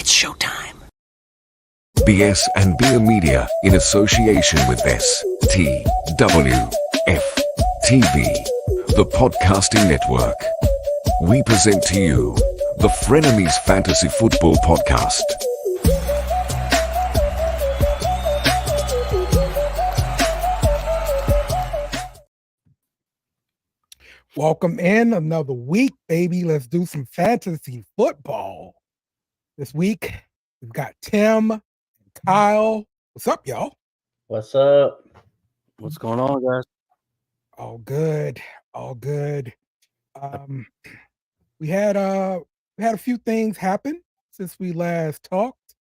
It's showtime. BS and Beer Media in association with STWF TV, the podcasting network. We present to you the Frenemies Fantasy Football Podcast. Welcome in another week, baby. Let's do some fantasy football. This week, we've got Tim and Kyle. What's up, y'all? What's up? What's going on, guys? All good. All good. We had a few things happen since we last talked.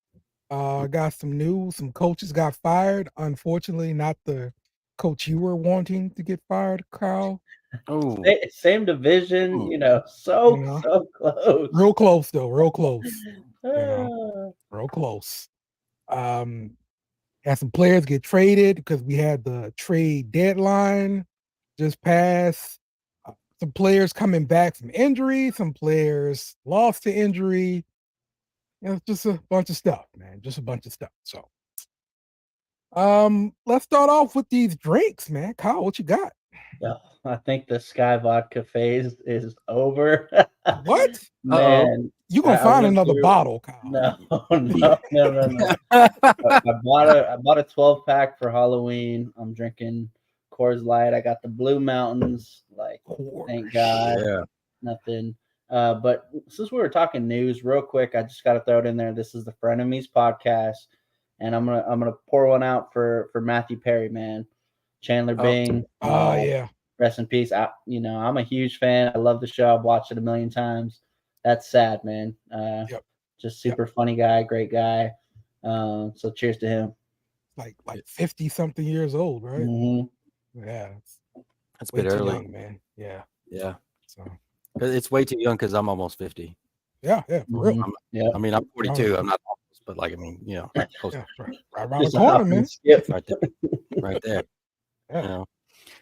Got some news. Some coaches got fired. Unfortunately, not the coach you were wanting to get fired, Kyle. Oh, Same division, so close. Real close, though. Real close. Real close. Had some players get traded because we had the trade deadline just passed. Some players coming back from injury. Some players lost to injury. Just a bunch of stuff, man. Just a bunch of stuff. So, let's start off with these drinks, man. Kyle, what you got? I think the Sky Vodka phase is over. What? Man, You gonna find another bottle, Kyle? No. I bought a 12-pack for Halloween. I'm drinking Coors Light. I got the Blue Mountains. Thank God. yeah. Nothing. But since we were talking news, real quick, I just got to throw it in there. This is the Frenemies podcast, and I'm gonna pour one out for Matthew Perry, man. Chandler Bing. Oh yeah. Rest in peace. I'm a huge fan. I love the show. I've watched it a million times. That's sad, man. Just super funny guy, great guy. So cheers to him. Like 50 something years old, right? Mm-hmm. Yeah. That's a Way bit too early. young, man. Yeah. Yeah. So It's way too young because I'm almost 50. yeah, for real. Yeah. I mean, I'm 42. I'm not almost, but close Yeah, right around the corner, man. right there. Yeah. You know,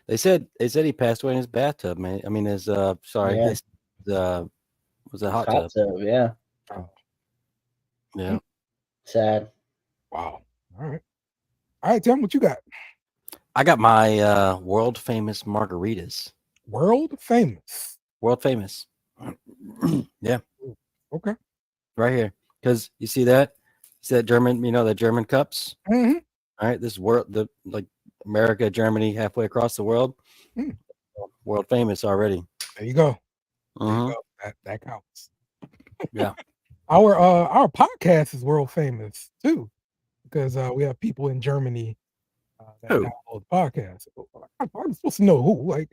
they said he passed away in his bathtub, man. I mean, his was a hot tub. Yeah. Oh, Yeah. Sad. wow. All right, Tim, what you got? I got my world famous margaritas. World famous. World famous. Yeah. Okay. Right here. Because you see that? See that German, the German cups? Mm-hmm. All right. This world, America, Germany, halfway across the world. World famous already. There you go. Uh-huh. There you go. That counts. Yeah. Our podcast is world famous too, because we have people in Germany that Who? download the podcast. I'm supposed to know who.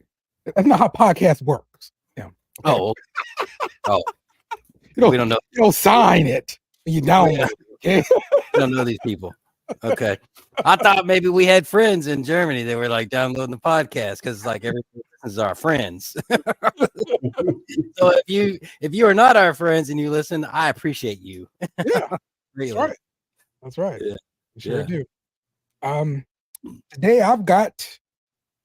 That's not how podcast works. Yeah. Oh. You We don't know. You don't sign it when you download it. Okay. We don't know these people. Okay. I thought maybe we had friends in Germany that were downloading the podcast because everyone is our friends. So if you are not our friends and you listen, I appreciate you. Yeah. Really. That's right. Yeah. You sure do. Today I've got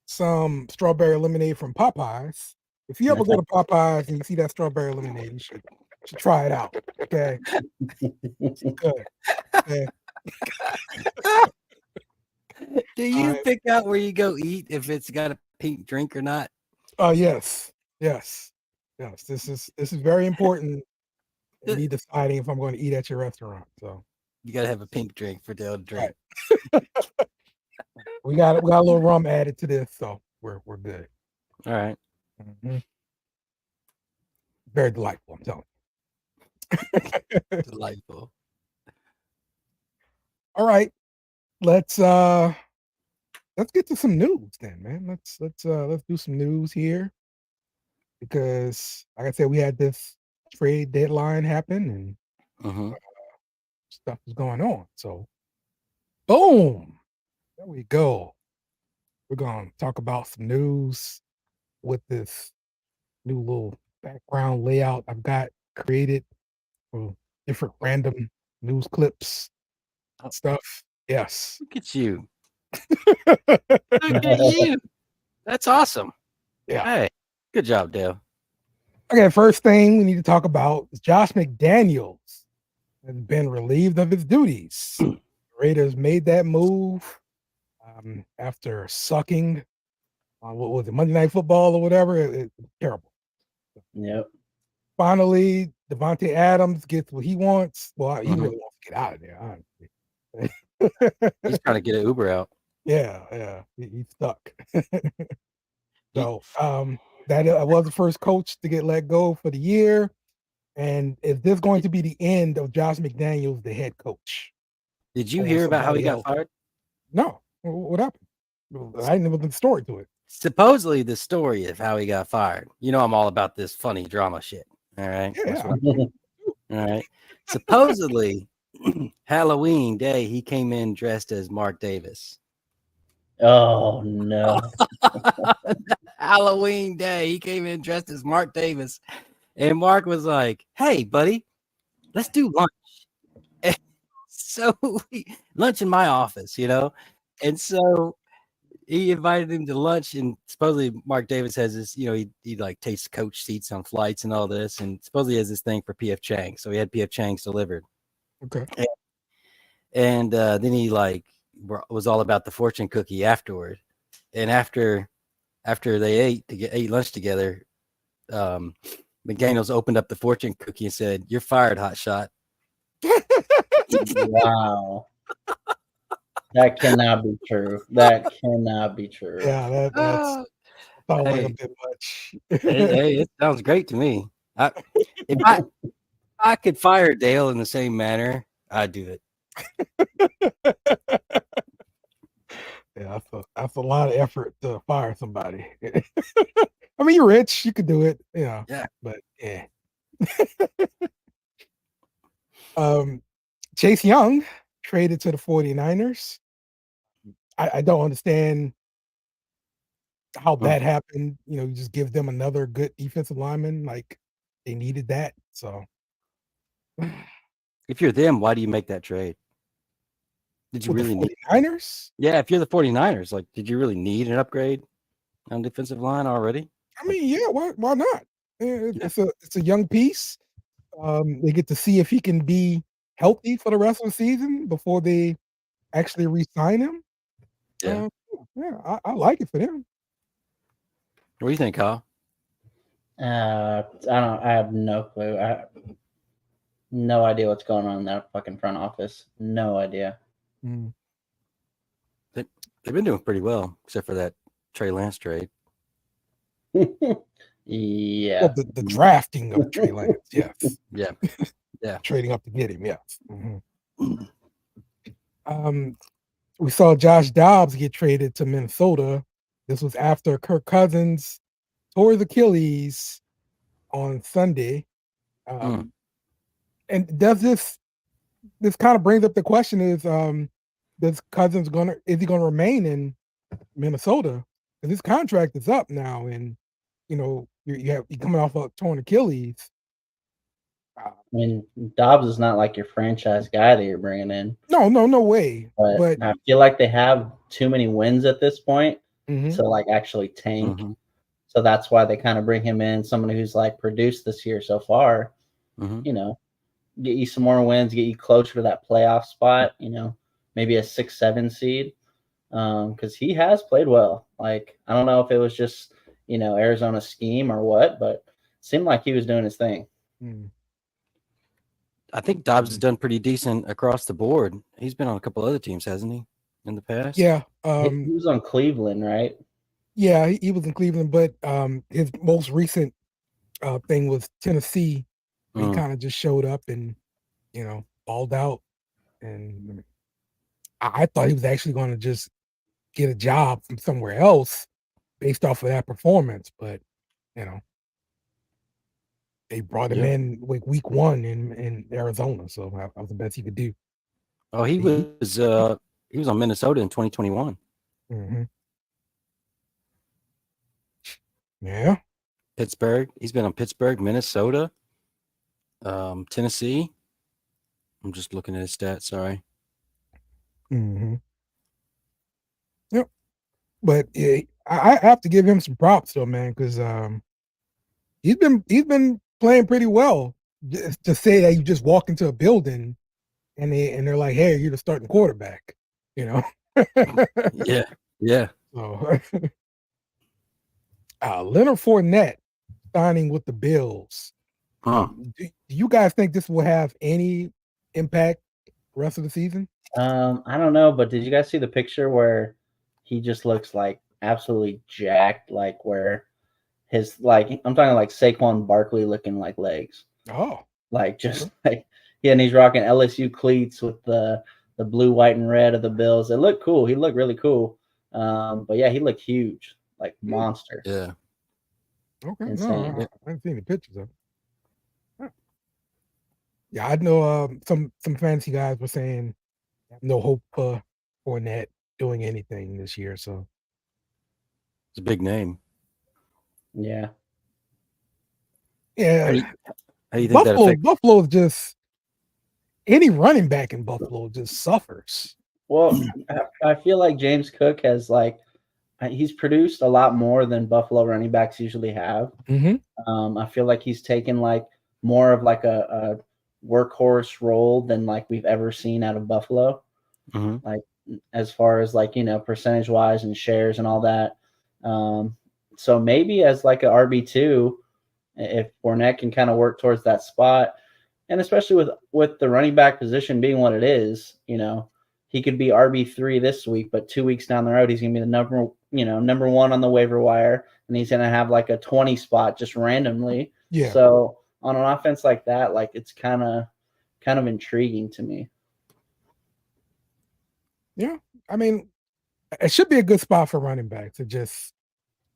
some strawberry lemonade from Popeyes. If you ever go to Popeyes and you see that strawberry lemonade, you should try it out. Okay. It's good. Okay. Do you pick out where you go eat if it's got a pink drink or not? Oh yes. This is very important in me deciding if I'm going to eat at your restaurant. So You gotta have a pink drink for the other drink. we got a little rum added to this, so we're good. All right. Mm-hmm. Very delightful, I'm telling you. Delightful. All right, let's get to some news then, man. Let's do some news here because, like I said, we had this trade deadline happen and stuff is going on. So, boom, there we go. We're gonna talk about some news with this new little background layout I've got created for different random news clips and stuff. Yes. Look at you. Look at you. That's awesome. Yeah. Hey, good job, Dale. Okay, first thing we need to talk about is Josh McDaniels has been relieved of his duties. Raiders made that move after sucking on what was it, Monday Night Football or whatever. It's terrible. Yep. Finally, Devontae Adams gets what he wants. Well, he really wants to get out of there, honestly. He's trying to get an Uber out. Yeah, he's stuck. So that was the first coach to get let go for the year. And is this going to be the end of Josh McDaniels, the head coach? Did you hear about how he got fired? No. What happened? I didn't know the story to it. Supposedly, the story of how he got fired. You know, I'm all about this funny drama shit. All right. Yeah. All right. Supposedly, Halloween day, he came in dressed as Mark Davis. Oh no. Halloween day, he came in dressed as Mark Davis. And Mark was like, "Hey, buddy, let's do lunch." And so lunch in my office, you know? And so he invited him to lunch, and supposedly Mark Davis has this, you know, he like takes coach seats on flights and all this, and supposedly he has this thing for PF Chang's. So he had PF Chang's delivered. Okay. And then he like was all about the fortune cookie afterward. And after they ate lunch together, McDaniels opened up the fortune cookie and said, "You're fired, hotshot." Wow. That cannot be true. That cannot be true. Yeah, that's sounds like a bit much. Hey, it sounds great to me. If I could fire Dale in the same manner, I'd do it. Yeah, that's a lot of effort to fire somebody. I mean, you're rich, you could do it, you know. Yeah. But yeah. Chase Young traded to the 49ers. I don't understand how that happened. You know, you just give them another good defensive lineman. Like they needed that. So If you're them, why do you make that trade? Did you really need 49ers? Yeah, if you're the 49ers, like, did you really need an upgrade on defensive line already? I mean, yeah, why not? It's a young piece. They get to see if he can be healthy for the rest of the season before they actually re-sign him. Yeah. I like it for them. What do you think, Kyle? I have no clue. I have no idea what's going on in that fucking front office. No idea. Mm. They've been doing pretty well, except for that Trey Lance trade. Yeah. Well, the drafting of Trey Lance, yes. Yeah. Trading up to get him, yes. We saw Josh Dobbs get traded to Minnesota. This was after Kirk Cousins tore his Achilles on Sunday. And does this kind of brings up the question is Cousins is he gonna remain in Minnesota? Because his contract is up now, and you know you're coming off a torn Achilles. I mean, Dobbs is not like your franchise guy that you're bringing in. No way. But I feel like they have too many wins at this point to like actually tank. So that's why they kind of bring him in, someone who's like produced this year so far. You know, get you some more wins, get you closer to that playoff spot. You know, maybe a 6-7 seed. Because he has played well. Like, I don't know if it was just, you know, Arizona's scheme or what, but it seemed like he was doing his thing. I think Dobbs has done pretty decent across the board. He's been on a couple other teams, hasn't he, in the past? Yeah. He was on Cleveland, right? Yeah, he was in Cleveland, but his most recent thing was Tennessee. He kind of just showed up and, you know, balled out. And I thought he was actually going to just get a job from somewhere else based off of that performance. But, you know, they brought him in like week 1 in Arizona. So that was the best he could do. Oh, he was on Minnesota in 2021. Yeah. Pittsburgh. He's been on Pittsburgh, Minnesota, Tennessee. I'm just looking at his stats. Sorry. Yep. But yeah, I have to give him some props though, man, because he's been playing pretty well just say that you just walk into a building and they're like, "Hey, you're the starting quarterback," you know. Yeah. Yeah. So, Leonard Fournette signing with the Bills. Huh. Do you guys think this will have any impact the rest of the season? I don't know, but did you guys see the picture where he just looks like absolutely jacked, like where his like I'm talking like Saquon Barkley looking like legs, Oh, like just like yeah, and he's rocking LSU cleats with the blue, white, and red of the Bills. It looked cool. He looked really cool. But yeah, he looked huge, like monster, Yeah. okay. insane. No, I haven't seen the pictures of it. Huh. Yeah, I know some fantasy guys were saying no hope for Fournette doing anything this year. So It's a big name. Yeah. How yeah, do you think that affects? Buffalo is just any running back in Buffalo just suffers. Well, I feel like James Cook has like he's produced a lot more than Buffalo running backs usually have. Mm-hmm. I feel like he's taken like more of like a workhorse role than like we've ever seen out of Buffalo. Mhm. Like as far as like percentage wise and shares and all that. So maybe as like a RB2, if Fournette can kind of work towards that spot, and especially with the running back position being what it is, he could be RB3 this week, but 2 weeks down the road he's gonna be the number one on the waiver wire, and he's gonna have like a 20 spot just randomly. Yeah. So on an offense like that, like it's kind of intriguing to me. Yeah. I mean, it should be a good spot for running backs.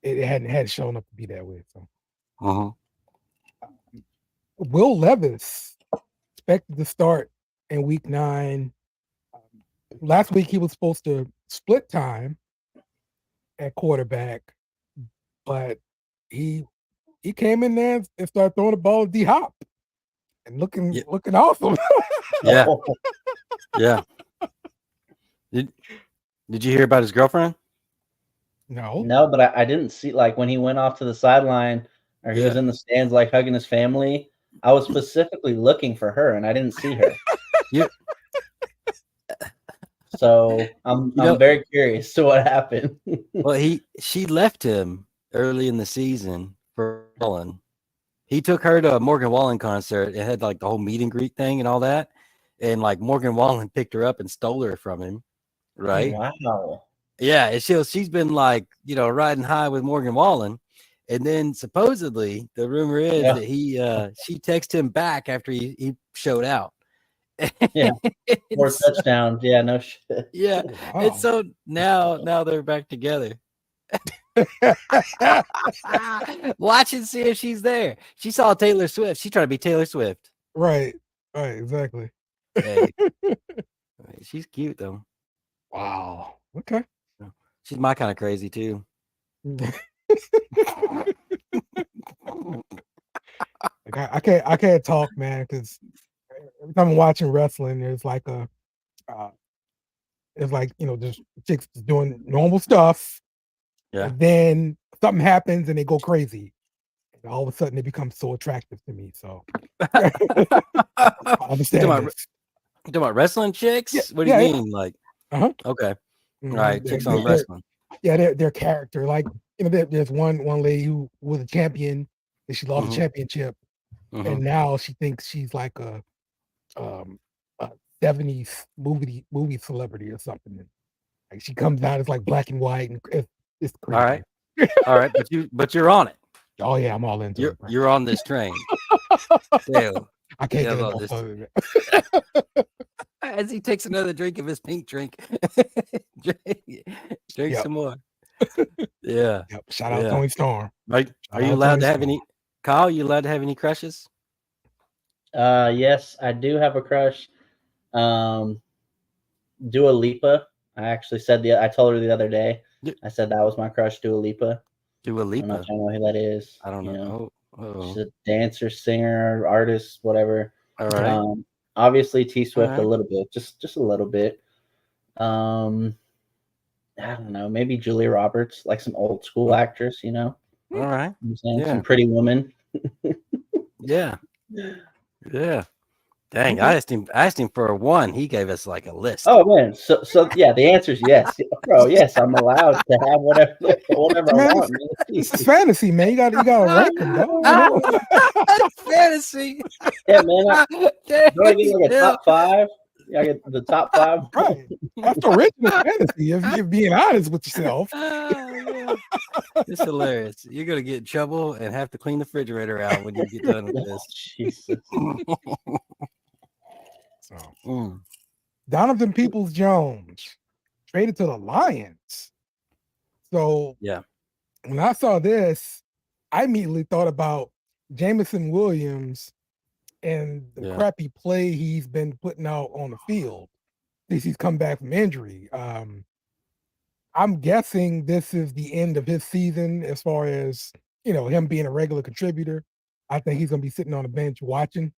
It hadn't shown up to be that way. So Uh-huh. Will Levis expected to start in week 9. Last week he was supposed to split time at quarterback, but he came in there and started throwing the ball at D Hop and looking awesome. Yeah. Yeah. Did you hear about his girlfriend? No, but I didn't see like when he went off to the sideline or he was in the stands like hugging his family. I was specifically looking for her and I didn't see her. Yeah. So I'm very curious to what happened. Well, she left him early in the season for Wallen. He took her to a Morgan Wallen concert. It had like the whole meet and greet thing and all that. And like Morgan Wallen picked her up and stole her from him. Right. Wow. Yeah. And she's been like, riding high with Morgan Wallen. And then supposedly the rumor is that she texted him back after he showed out. Yeah. 4 touchdowns. Yeah, no shit. Yeah. Wow. And so now they're back together. Watch and see if she's there. She saw Taylor Swift. She tried to be Taylor Swift. Right, exactly. Hey, she's cute though. Wow. Okay. She's my kind of crazy too. Like I can't talk, man, because every time I'm watching wrestling, there's like just chicks doing normal stuff. Yeah. And then something happens and they go crazy. And all of a sudden they become so attractive to me. So I understand. You talking about wrestling chicks? Yeah, what do you mean? Like, okay. Mm-hmm. All right, chicks on wrestling. Yeah, their character. Like, there's one lady who was a champion and she lost the championship. And now she thinks she's like a 70s movie celebrity or something. Like she comes out as like black and white and it's crazy. All right, but you're on it. Oh yeah, I'm all into it. You're on this train. Damn. I can't get enough of it. As he takes another drink of his pink drink. Drink some more. Yeah. Yep. Shout out Tony Storm. Right. Are you allowed to have any Kyle, you allowed to have any crushes? Yes, I do have a crush. Dua Lipa. I actually I told her the other day. I said that was my crush, Dua Lipa. Dua Lipa. I'm not sure who that is. I don't know. She's a dancer, singer, artist, whatever. All right. Obviously T Swift a little bit, just a little bit. I don't know, maybe Julia Roberts, like some old school actress, All right. I'm saying some Pretty Woman. Yeah. Yeah. Dang, Okay. I asked him for one. He gave us like a list. Oh man, so yeah, the answer is yes, bro. Yes, I'm allowed to have whatever I Man, want. this is fantasy, man. You gotta rank them, dog. You know? Fantasy. Yeah, man. Don't I get like a Yeah. top 5? Yeah, I get the top 5. Right. That's original fantasy. If you're being honest with yourself. Yeah. It's hilarious. You're gonna get in trouble and have to clean the refrigerator out when you get done with this. Jesus. So Mm. Donovan Peoples-Jones traded to the Lions. So Yeah. when I saw this, I immediately thought about Jamison Williams and the crappy play he's been putting out on the field since he's come back from injury. I'm guessing this is the end of his season as far as, him being a regular contributor. I think he's going to be sitting on the bench watching.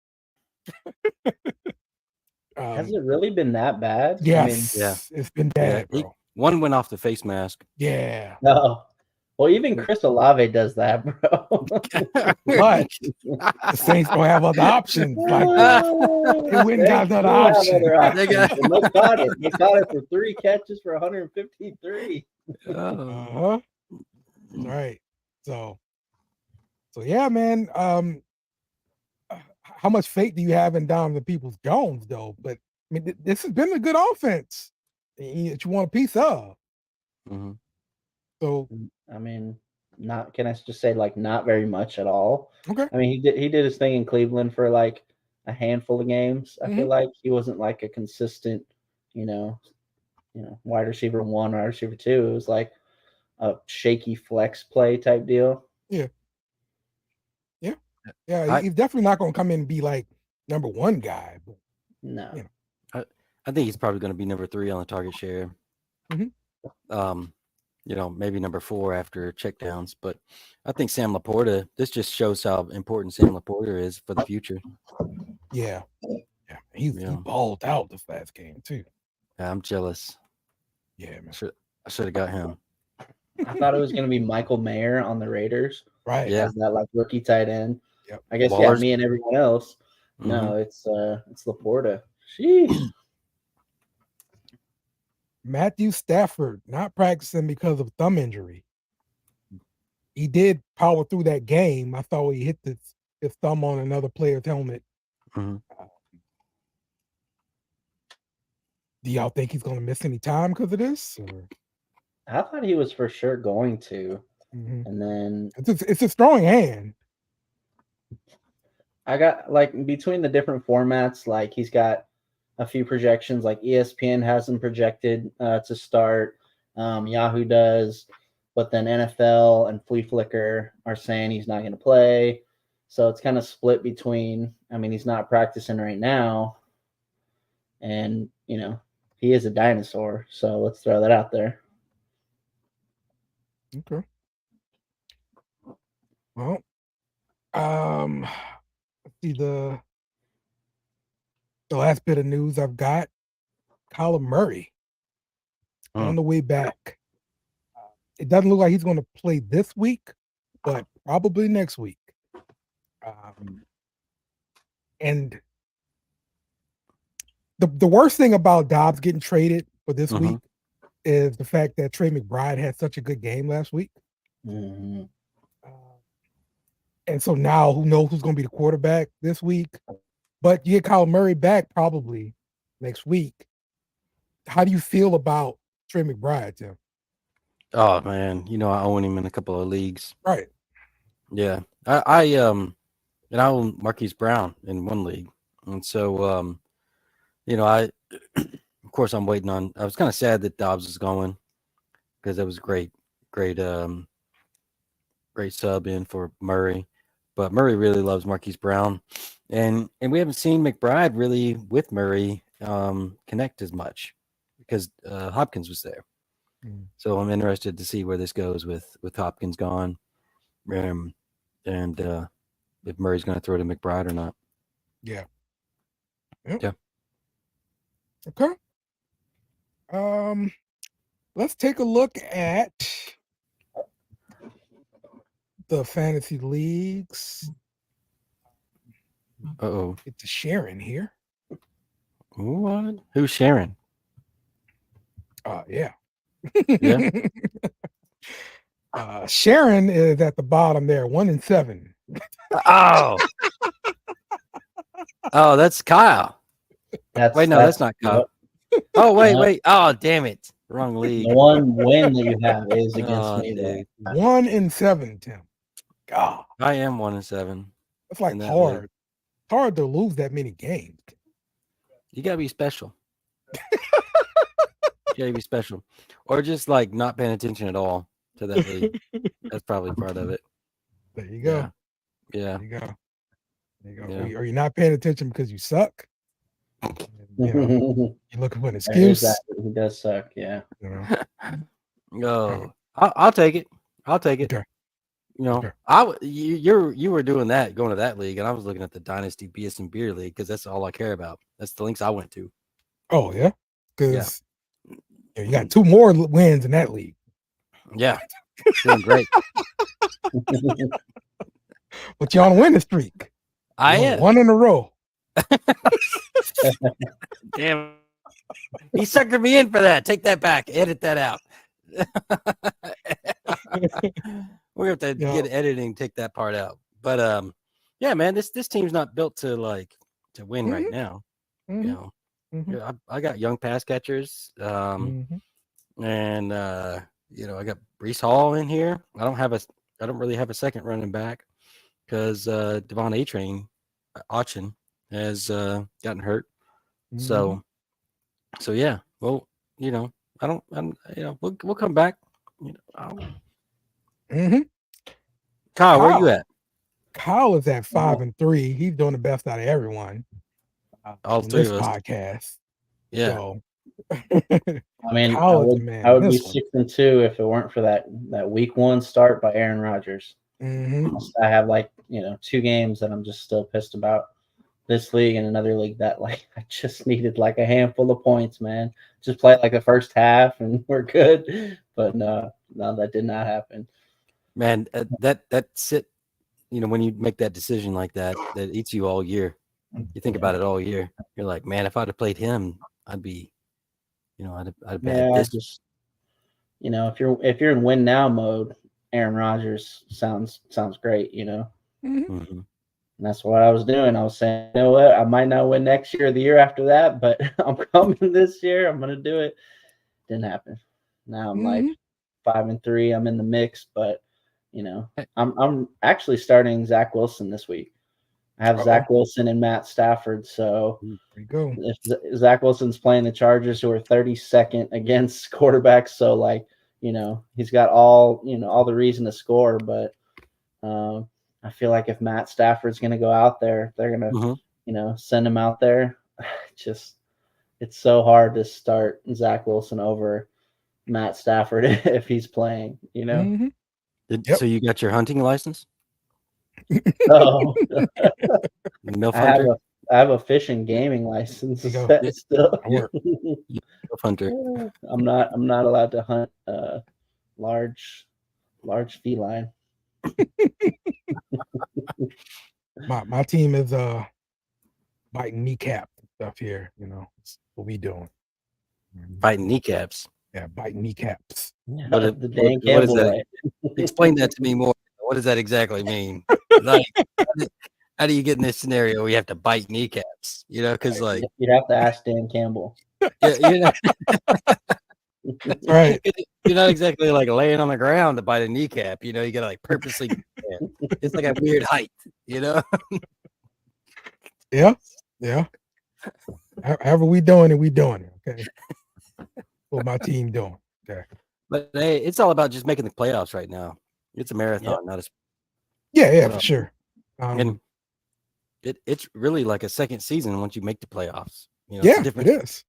Has it really been that bad? Yes, it's been bad, bro. One went off the face mask. Yeah. No. Well, even Chris Olave does that, bro. But the Saints don't have other options. Like they went and got another option. They caught it. They caught it for 3 catches for 153. Uh-huh. Right. So yeah, man. How much faith do you have in Donovan Peoples-Jones, though? But I mean, this has been a good offense that you want a piece of. Mm-hmm. So I mean, can I just say like not very much at all? Okay. I mean, he did his thing in Cleveland for like a handful of games. I feel like he wasn't like a consistent, wide receiver 1, wide receiver 2. It was like a shaky flex play type deal. Yeah. He's definitely not going to come in and be like number 1 guy. But, no. I think he's probably going to be number 3 on the target share. Mm-hmm. Maybe number 4 after checkdowns. But I think Sam Laporta, this just shows how important Sam Laporta is for the future. Yeah. He balled out this last game, too. Yeah, I'm jealous. Yeah, man. I should have got him. I thought it was going to be Michael Mayer on the Raiders. Right. Yeah. As that like rookie tight end. Yep. I guess, me and everyone else. Mm-hmm. No, it's Laporta. Sheesh. Matthew Stafford not practicing because of thumb injury. He did power through that game. I thought he hit his thumb on another player's helmet. Mm-hmm. Do y'all think he's going to miss any time because of this? Or? I thought he was for sure going to. Mm-hmm. And then it's a strong hand. I got like between the different formats, like he's got a few projections, like ESPN has him projected to start. Yahoo does, but then NFL and Flea Flicker are saying he's not going to play. So it's kind of split between, he's not practicing right now. And, he is a dinosaur. So let's throw that out there. Okay. Well, let's see the last bit of news I've got. Kyler Murray on the way back. It doesn't look like he's going to play this week, but probably next week. And the worst thing about Dobbs getting traded for this week is the fact that Trey McBride had such a good game last week. Mm-hmm. And so now who knows who's going to be the quarterback this week? But you get Kyler Murray back probably next week. How do you feel about Trey McBride, Tim? Oh man, I own him in a couple of leagues. Right. Yeah. I own Marquise Brown in one league. And so of course I'm waiting on. I was kind of sad that Dobbs is going because that was great sub in for Murray. But Murray really loves Marquise Brown. And we haven't seen McBride really with Murray connect as much because Hopkins was there. So I'm interested to see where this goes with Hopkins gone, and if Murray's going to throw to McBride or not. Yeah. Yep. Yeah. Okay. Let's take a look at the fantasy leagues. Uh-oh. It's a Sharon here. What? Who's Sharon? Yeah. Yeah. Sharon is at the bottom there, 1-7. Oh. Oh, that's Kyle. Wait, no, that's not Kyle. Yep. Oh, wait, No. wait. Oh, damn it. Wrong league. The one win that you have is against Oh, me. dude. 1-7, Tim. God, I am 1-7. it's like in that hard. league. Hard to lose that many games. You gotta be special. You gotta be special. Or just like not paying attention at all to that league. That's probably part of it. There you go. Yeah. There you go. There you go. Yeah. Are you not paying attention because you suck? You know, you're looking for an There is excuse. that. He does suck. Yeah. You know? No. I'll take it. I'll take it. Okay. You know, Okay. you were doing that, going to that league, and I was looking at the Dynasty BS and Beer League because that's all I care about. That's the links I went to. Oh yeah, because you got 2 more wins in that league. Yeah, doing great. But you're on a winning streak. I You're on am. 1 in a row. Damn. He suckered me in for that. Take that back. Edit that out. We have to get editing, take that part out. But yeah, man, this team's not built to win right now. Mm-hmm. You know, I got young pass catchers. And you know, I got Brees Hall in here. I don't really have a second running back because Devon Auchen has gotten hurt. So yeah. Well, you know, we'll come back. You know, Kyle, where you at? Kyle is at 5-3. He's doing the best out of everyone. All on 3 this of us. podcast. Yeah. So, I mean, Kyle I would be this one. 6-2 if it weren't for that week 1 start by Aaron Rodgers. I have 2 games that I'm just still pissed about. This league and another league that I just needed a handful of points, man. Just play the first half and we're good. But no, that did not happen. Man, that's it. You know, when you make that decision like that, that eats you all year. You think about it all year. You're like, man, if I'd have played him, I'd be, you know, I'd have had this. Just, you know, if you're in win now mode, Aaron Rodgers sounds great, you know. And that's what I was doing. I was saying, you know what, I might not win next year or the year after that, but I'm coming this year. I'm gonna do it. Didn't happen. Now I'm 5-3. I'm in the mix, but you know, I'm actually starting Zach Wilson this week. I have Zach Wilson and Matt Stafford. So there you go. If Zach Wilson's playing the Chargers, who are 32nd against quarterbacks, so you know, he's got all the reason to score, but I feel like if Matt Stafford's going to go out there, they're going to, you know, send him out there. It's so hard to start Zach Wilson over Matt Stafford if he's playing, you know? So you got your hunting license? Oh, Milf hunter? I have a fish and gaming license still. Milf hunter. I'm not allowed to hunt large feline. My team is biting kneecap and stuff here. You know, that's what we doing. Biting kneecaps. Yeah, biting kneecaps. What is that? Explain that to me more. What does that exactly mean? How do you get in this scenario where you have to bite kneecaps? You know, because you'd have to ask Dan Campbell. Yeah, you know. Right. You're not exactly laying on the ground to bite a kneecap. You know, you gotta purposely. It's like a weird height. You know. Yeah. However we doing it, we doing it. Okay. What my team doing? Okay. But hey, it's all about just making the playoffs right now. It's a marathon, not a. Yeah, for sure. And it's really like a second season once you make the playoffs. You know, yeah, it is.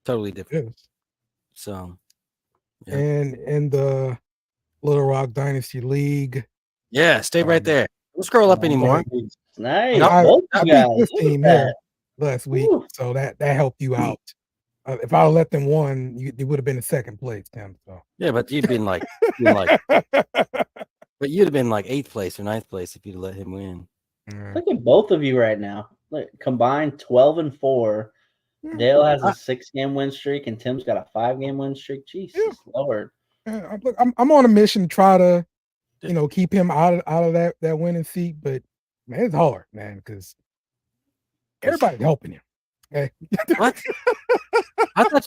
Totally different. It is. So, yeah. And in the Little Rock Dynasty League. Yeah, stay right there. Don't scroll up anymore. Nice. I beat this team here last week, so that helped you out. If I let them won, you would have been in second place, Tim. So yeah, but you'd been but you'd have been 8th place or 9th place if you'd let him win. Look at both of you right now. Look, combined 12-4. Yeah, Dale has a 6-game win streak, and Tim's got a 5-game win streak. Jesus Lord. look, I'm on a mission to try to, keep him out of that winning seat. But man, it's hard, man, because everybody's helping him. Okay, What? I thought you were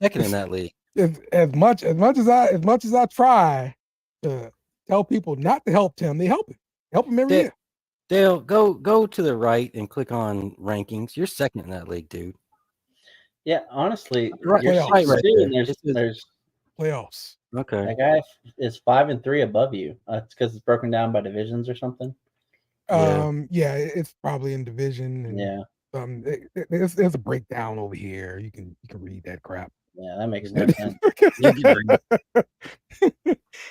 second in that league. as much as I try to tell people not to help Tim, they help him every year. Dale, go to the right and click on rankings. You're second in that league, dude. Yeah, honestly, Right, you're right 6-2, there. and there's Playoffs. Okay. that guy is 5-3 above you. It's because it's broken down by divisions or something. Yeah. It's probably in division, and Yeah, there's a breakdown over here. You can read that crap. yeah, that makes no sense.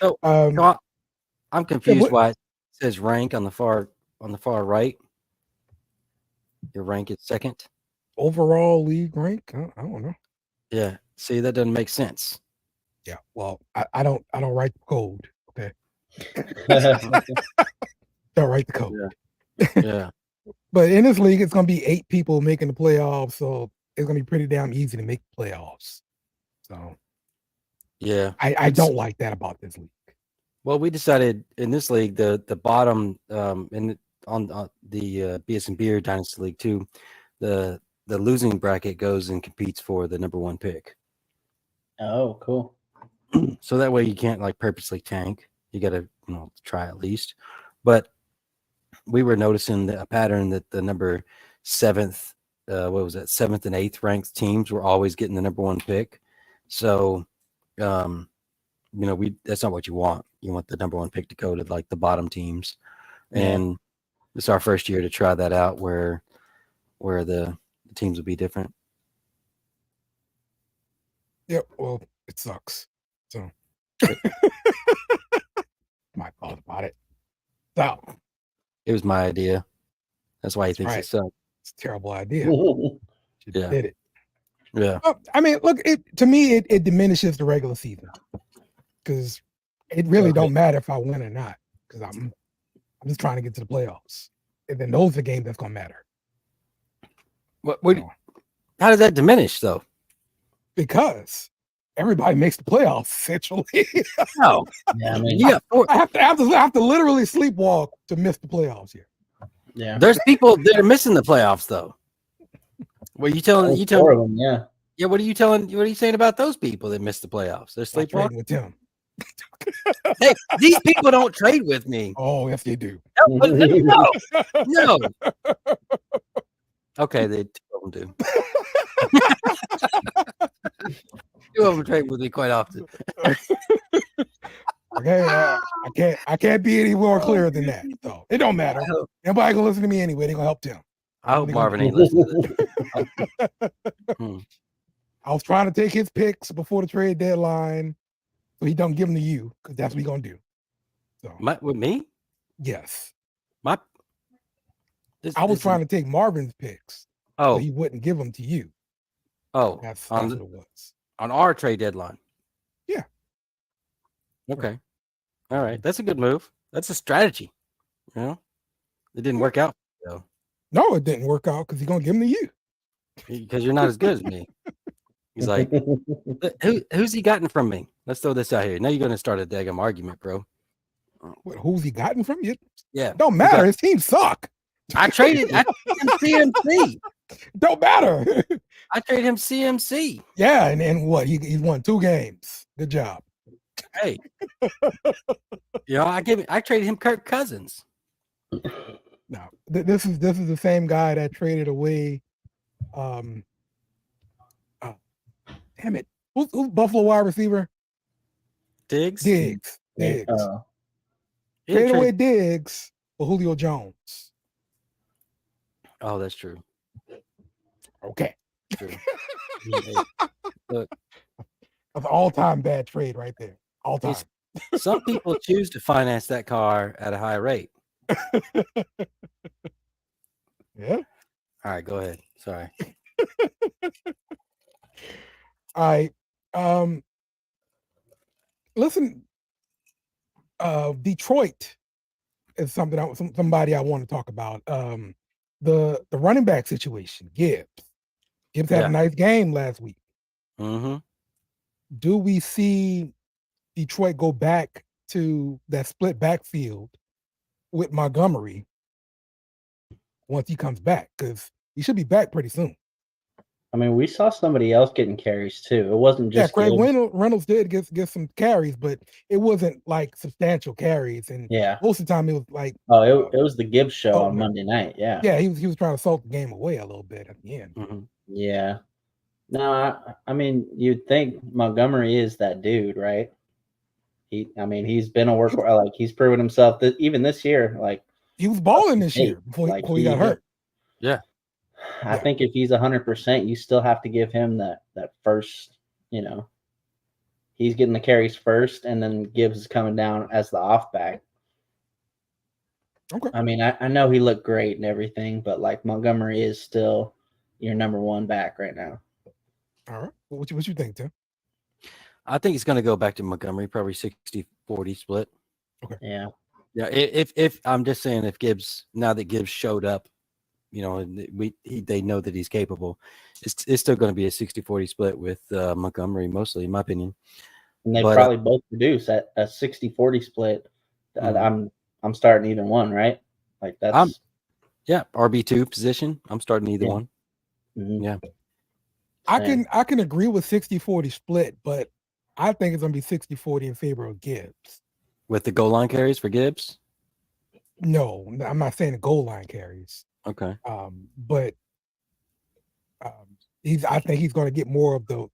So, I'm confused why it says rank on the far right. Your rank is second. Overall league rank? I don't know. Yeah. See, that doesn't make sense. Yeah. Well, I don't write the code. Okay. Don't write the code. Yeah. But in this league, it's gonna be 8 people making the playoffs, so it's gonna be pretty damn easy to make the playoffs. So yeah, I don't like that about this league. Well, we decided in this league the bottom on the BS and Beer Dynasty League 2, the losing bracket goes and competes for the number 1 pick. Oh, cool. So that way you can't like purposely tank. You got to try at least. But we were noticing a pattern that the number 7th, 7th and 8th ranked teams were always getting the number 1 pick. So, that's not what you want. You want the number 1 pick to go to like the bottom teams. And it's our first year to try that out where the teams will be different. Yep. Well, it sucks. So my fault about it. So it was my idea. That's why he thinks it sucks. It's a terrible idea. Should have did it. Yeah. I mean, look, to me it diminishes the regular season because it really don't matter if I win or not because I'm just trying to get to the playoffs, and then those are the games that's gonna matter. How does that diminish though? Because everybody makes the playoffs essentially. No, yeah, I mean, I have to literally sleepwalk to miss the playoffs here. Yeah, there's people that are missing the playoffs though. What are you telling? You telling them? Yeah. Yeah. What are you telling? What are you saying about those people that missed the playoffs? They're sleepwalking with Tim. Hey, these people don't trade with me. Oh, yes, they do. No. Okay, they 2 of them do. 2 of them trade with me quite often. Okay, I can't be any more clear than that. So it don't matter. Nobody gonna listen to me anyway. They gonna help Tim. I hope Marvin ain't listening to this. I was trying to take his picks before the trade deadline, so he don't give them to you because that's what he gonna do. So with me? Yes. I was trying to take Marvin's picks. Oh, so he wouldn't give them to you. Oh, that's what it was on our trade deadline. Yeah. Okay. All right. That's a good move. That's a strategy. It didn't work out though. No, it didn't work out because he's gonna give them to you. Because you're not as good as me. He's like, who's he gotten from me? Let's throw this out here. Now you're gonna start a daggum argument, bro. Who's he gotten from you? Yeah. Don't matter. His team suck. I traded him CMC. Don't matter. I traded him CMC. Yeah, and what? He's won 2 games. Good job. Hey. I traded him Kirk Cousins. Now, this is the same guy that traded away damn it. Who's Buffalo wide receiver? Diggs. Traded away Diggs for Julio Jones. Oh, that's true. Okay. True. Look, that's an all-time bad trade right there. All time. Some people choose to finance that car at a high rate. Yeah. All right, go ahead. Sorry. All right. Listen, Detroit is somebody I want to talk about. the running back situation, Gibbs had a nice game last week. Mm-hmm. Do we see Detroit go back to that split backfield with Montgomery once he comes back? Because he should be back pretty soon. I mean, we saw somebody else getting carries too. It wasn't just Craig Gibbs. Reynolds did get some carries, but it wasn't like substantial carries. And most of the time it was like it was the Gibbs show on Monday night. Yeah. Yeah, he was trying to salt the game away a little bit at the end. Mm-hmm. Yeah. No, I mean, you'd think Montgomery is that dude, right? He's been a workhorse. Like, he's proven himself that even this year, like, he was balling this year before he got hurt. Yeah. I think if he's 100%, you still have to give him that first, he's getting the carries first, and then Gibbs is coming down as the off back. Okay. I mean, I know he looked great and everything, but like Montgomery is still your number one back right now. All right. What you think, Tim? I think it's going to go back to Montgomery, probably 60-40 split. Okay. Yeah. Yeah. If I'm just saying, if Gibbs, now that Gibbs showed up, they know that he's capable, it's still going to be a 60-40 split with Montgomery, mostly, in my opinion. And they probably both produce at a 60-40 split. Mm-hmm. I'm starting either one, right? Like that's RB2 position. I'm starting either one. Mm-hmm. Yeah. I can agree with 60-40 split, but I think it's gonna be 60-40 in favor of Gibbs. With the goal line carries for Gibbs? No, I'm not saying the goal line carries. Okay. But I think he's gonna get more of the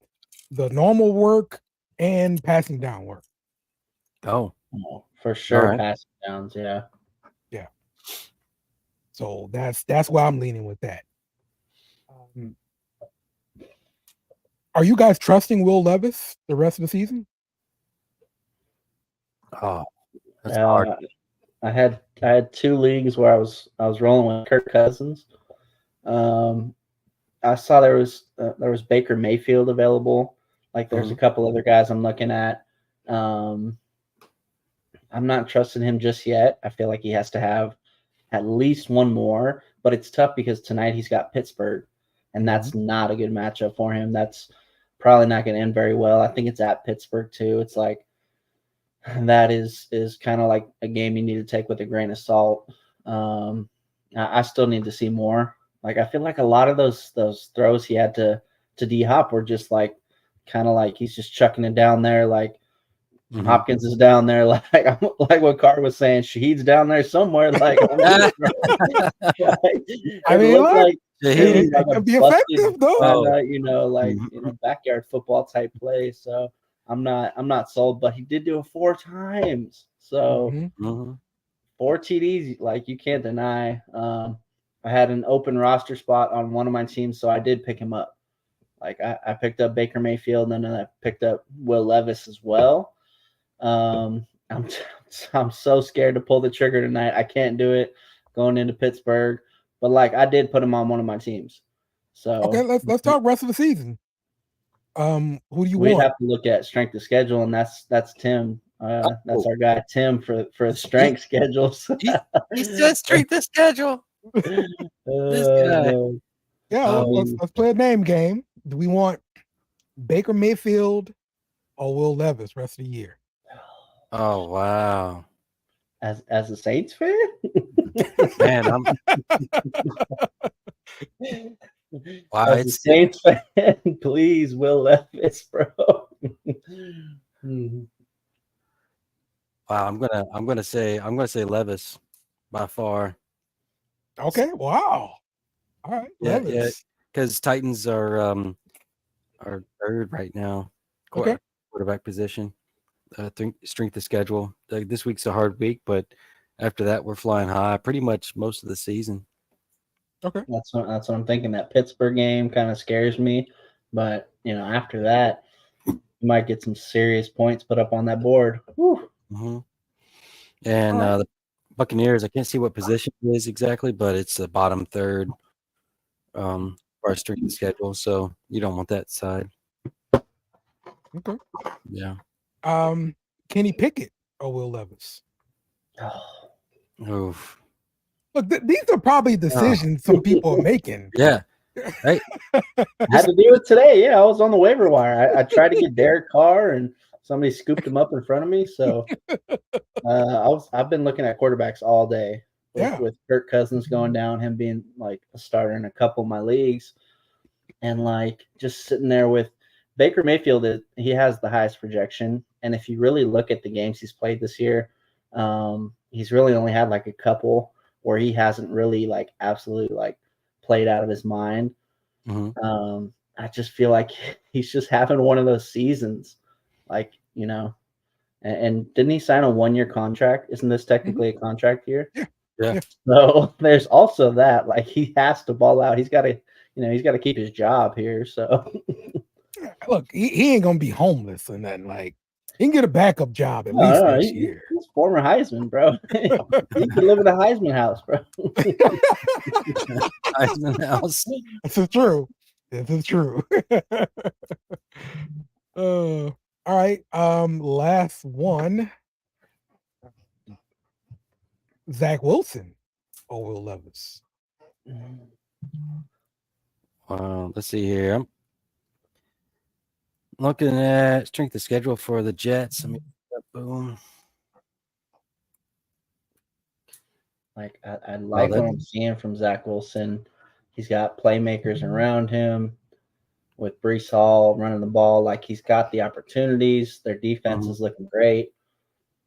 normal work and passing down work. Oh, for sure. Right. Passing downs, yeah. Yeah. So that's why I'm leaning with that. Are you guys trusting Will Levis the rest of the season? Oh, that's hard. I had 2 leagues where I was rolling with Kirk Cousins. I saw there was Baker Mayfield available. Like there's a couple other guys I'm looking at. I'm not trusting him just yet. I feel like he has to have at least one more, but it's tough because tonight he's got Pittsburgh, and that's not a good matchup for him. That's probably not going to end very well. I think it's at Pittsburgh too. It's like that is kind of like a game you need to take with a grain of salt. I still need to see more. Like I feel like a lot of those throws he had to D-Hop were just like kind of like he's just chucking it down there. Like Hopkins is down there. Like what Carr was saying, Shaheed's down there somewhere. Like I mean, like it could be effective though. Backyard football type play. So I'm not sold, but he did do it 4 times. So 4 TDs, like you can't deny. I had an open roster spot on one of my teams, so I did pick him up. Like I picked up Baker Mayfield, and then I picked up Will Levis as well. I'm so scared to pull the trigger tonight. I can't do it going into Pittsburgh, but like I did put him on one of my teams. So okay, let's talk rest of the season. Who do you want? We'd have to look at strength of schedule, and that's Tim. That's our guy Tim for the strength schedules. He said strength of schedule. Yeah, let's play a name game. Do we want Baker Mayfield or Will Levis rest of the year? Oh wow! As a Saints fan, man, I'm. Wow, as a Saints fan, please, Will Levis, bro. Wow, I'm gonna say Levis by far. Okay, wow. All right, Levis. Yeah, because Titans are third right now. Okay. Quarterback position. Strength of schedule. This week's a hard week, but after that, we're flying high pretty much most of the season. Okay, that's what I'm thinking. That Pittsburgh game kind of scares me, but after that, you might get some serious points put up on that board. And the Buccaneers, I can't see what position it is exactly, but it's the bottom third for our strength of schedule, so you don't want that side. Okay. Yeah. Kenny Pickett or Will Levis? Oof. Look, these are probably decisions some people are making. Yeah. Right. I had to do it today. Yeah, I was on the waiver wire. I tried to get Derek Carr, and somebody scooped him up in front of me. So I've been looking at quarterbacks all day. With Kirk Cousins going down, him being like a starter in a couple of my leagues, and like just sitting there with Baker Mayfield. He has the highest projection, and if you really look at the games he's played this year, he's really only had like a couple where he hasn't really like absolutely like played out of his mind. Mm-hmm. I just feel like he's just having one of those seasons, like, you know. And didn't he sign a 1-year contract? Isn't this technically a contract year? Yeah. So there's also that. Like, he has to ball out. He's got to keep his job here. So look, he ain't gonna be homeless and then like he can get a backup job at least next year. He's former Heisman, bro. He can live in the Heisman house, bro. Heisman house. This is true. This is true. All right. Last one. Zach Wilson or Will Levis. Let's see here. I'm looking at strength of schedule for the Jets. Boom. Like I like what I'm seeing from Zach Wilson. He's got playmakers around him with Breece Hall running the ball. Like, he's got the opportunities. Their defense is looking great.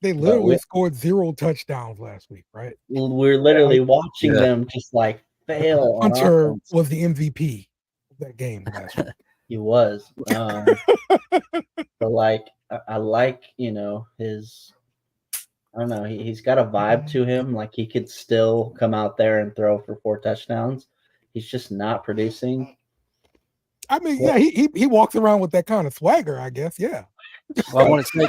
They literally scored 0 touchdowns last week, right? We're literally watching them just like fail. Hunter was the MVP of that game last week. He was. But like, I like, his, I don't know, he's got a vibe to him. Like, he could still come out there and throw for 4 touchdowns. He's just not producing. I mean, yeah, he walks around with that kind of swagger, I guess. Yeah. Well, I want to say,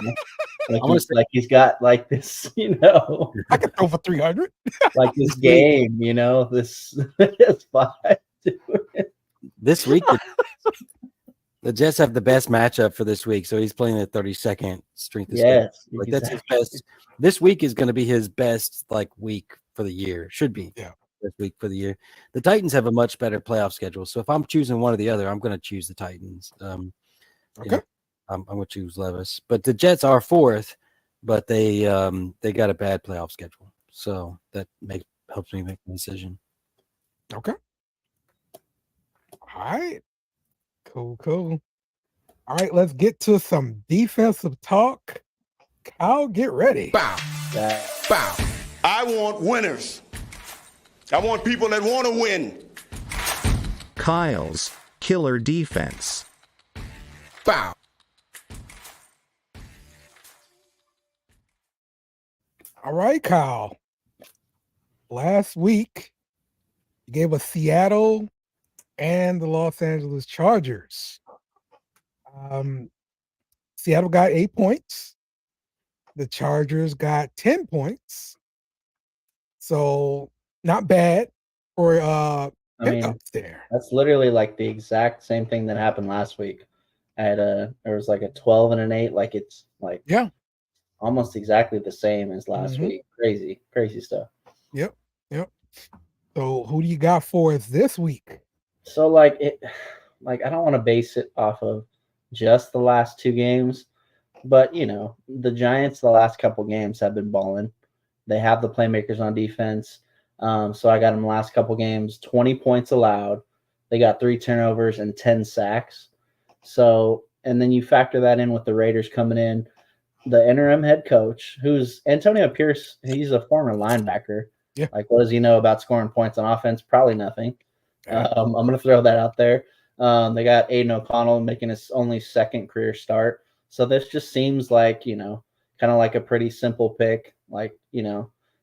like he's got like this, I could throw for 300. Like this game, this vibe. This week, the Jets have the best matchup for this week, so he's playing the 32nd strength. Yes, like that's his best. This week is going to be his best week for the year. Should be. Yeah. This week for the year. The Titans have a much better playoff schedule. So if I'm choosing one or the other, I'm going to choose the Titans. Okay. I'm going to choose Levis. But the Jets are 4th, but they got a bad playoff schedule. So that helps me make the decision. Okay. All right. Cool. All right, let's get to some defensive talk. Kyle, get ready. Bow. Bow. I want winners. I want people that want to win. Kyle's killer defense. Bow. All right, Kyle. Last week, you gave us Seattle and the Los Angeles Chargers. Seattle got 8 points. The Chargers got 10 points. So not bad for pickups there. That's literally like the exact same thing that happened last week. There was like a 12 and an 8. Like, it's like almost exactly the same as last week. Crazy stuff. Yep. So who do you got for us this week? So I don't want to base it off of just the last 2 games, but the Giants the last couple games have been balling. They have the playmakers on defense. So I got them the last couple games, 20 points allowed. They got 3 turnovers and 10 sacks. So, and then you factor that in with the Raiders coming in, the interim head coach, who's Antonio Pierce. He's a former linebacker. Yeah. Like, what does he know about scoring points on offense? Probably nothing. I'm going to throw that out there. They got Aiden O'Connell making his only 2nd career start. So this just seems like, kind of like a pretty simple pick,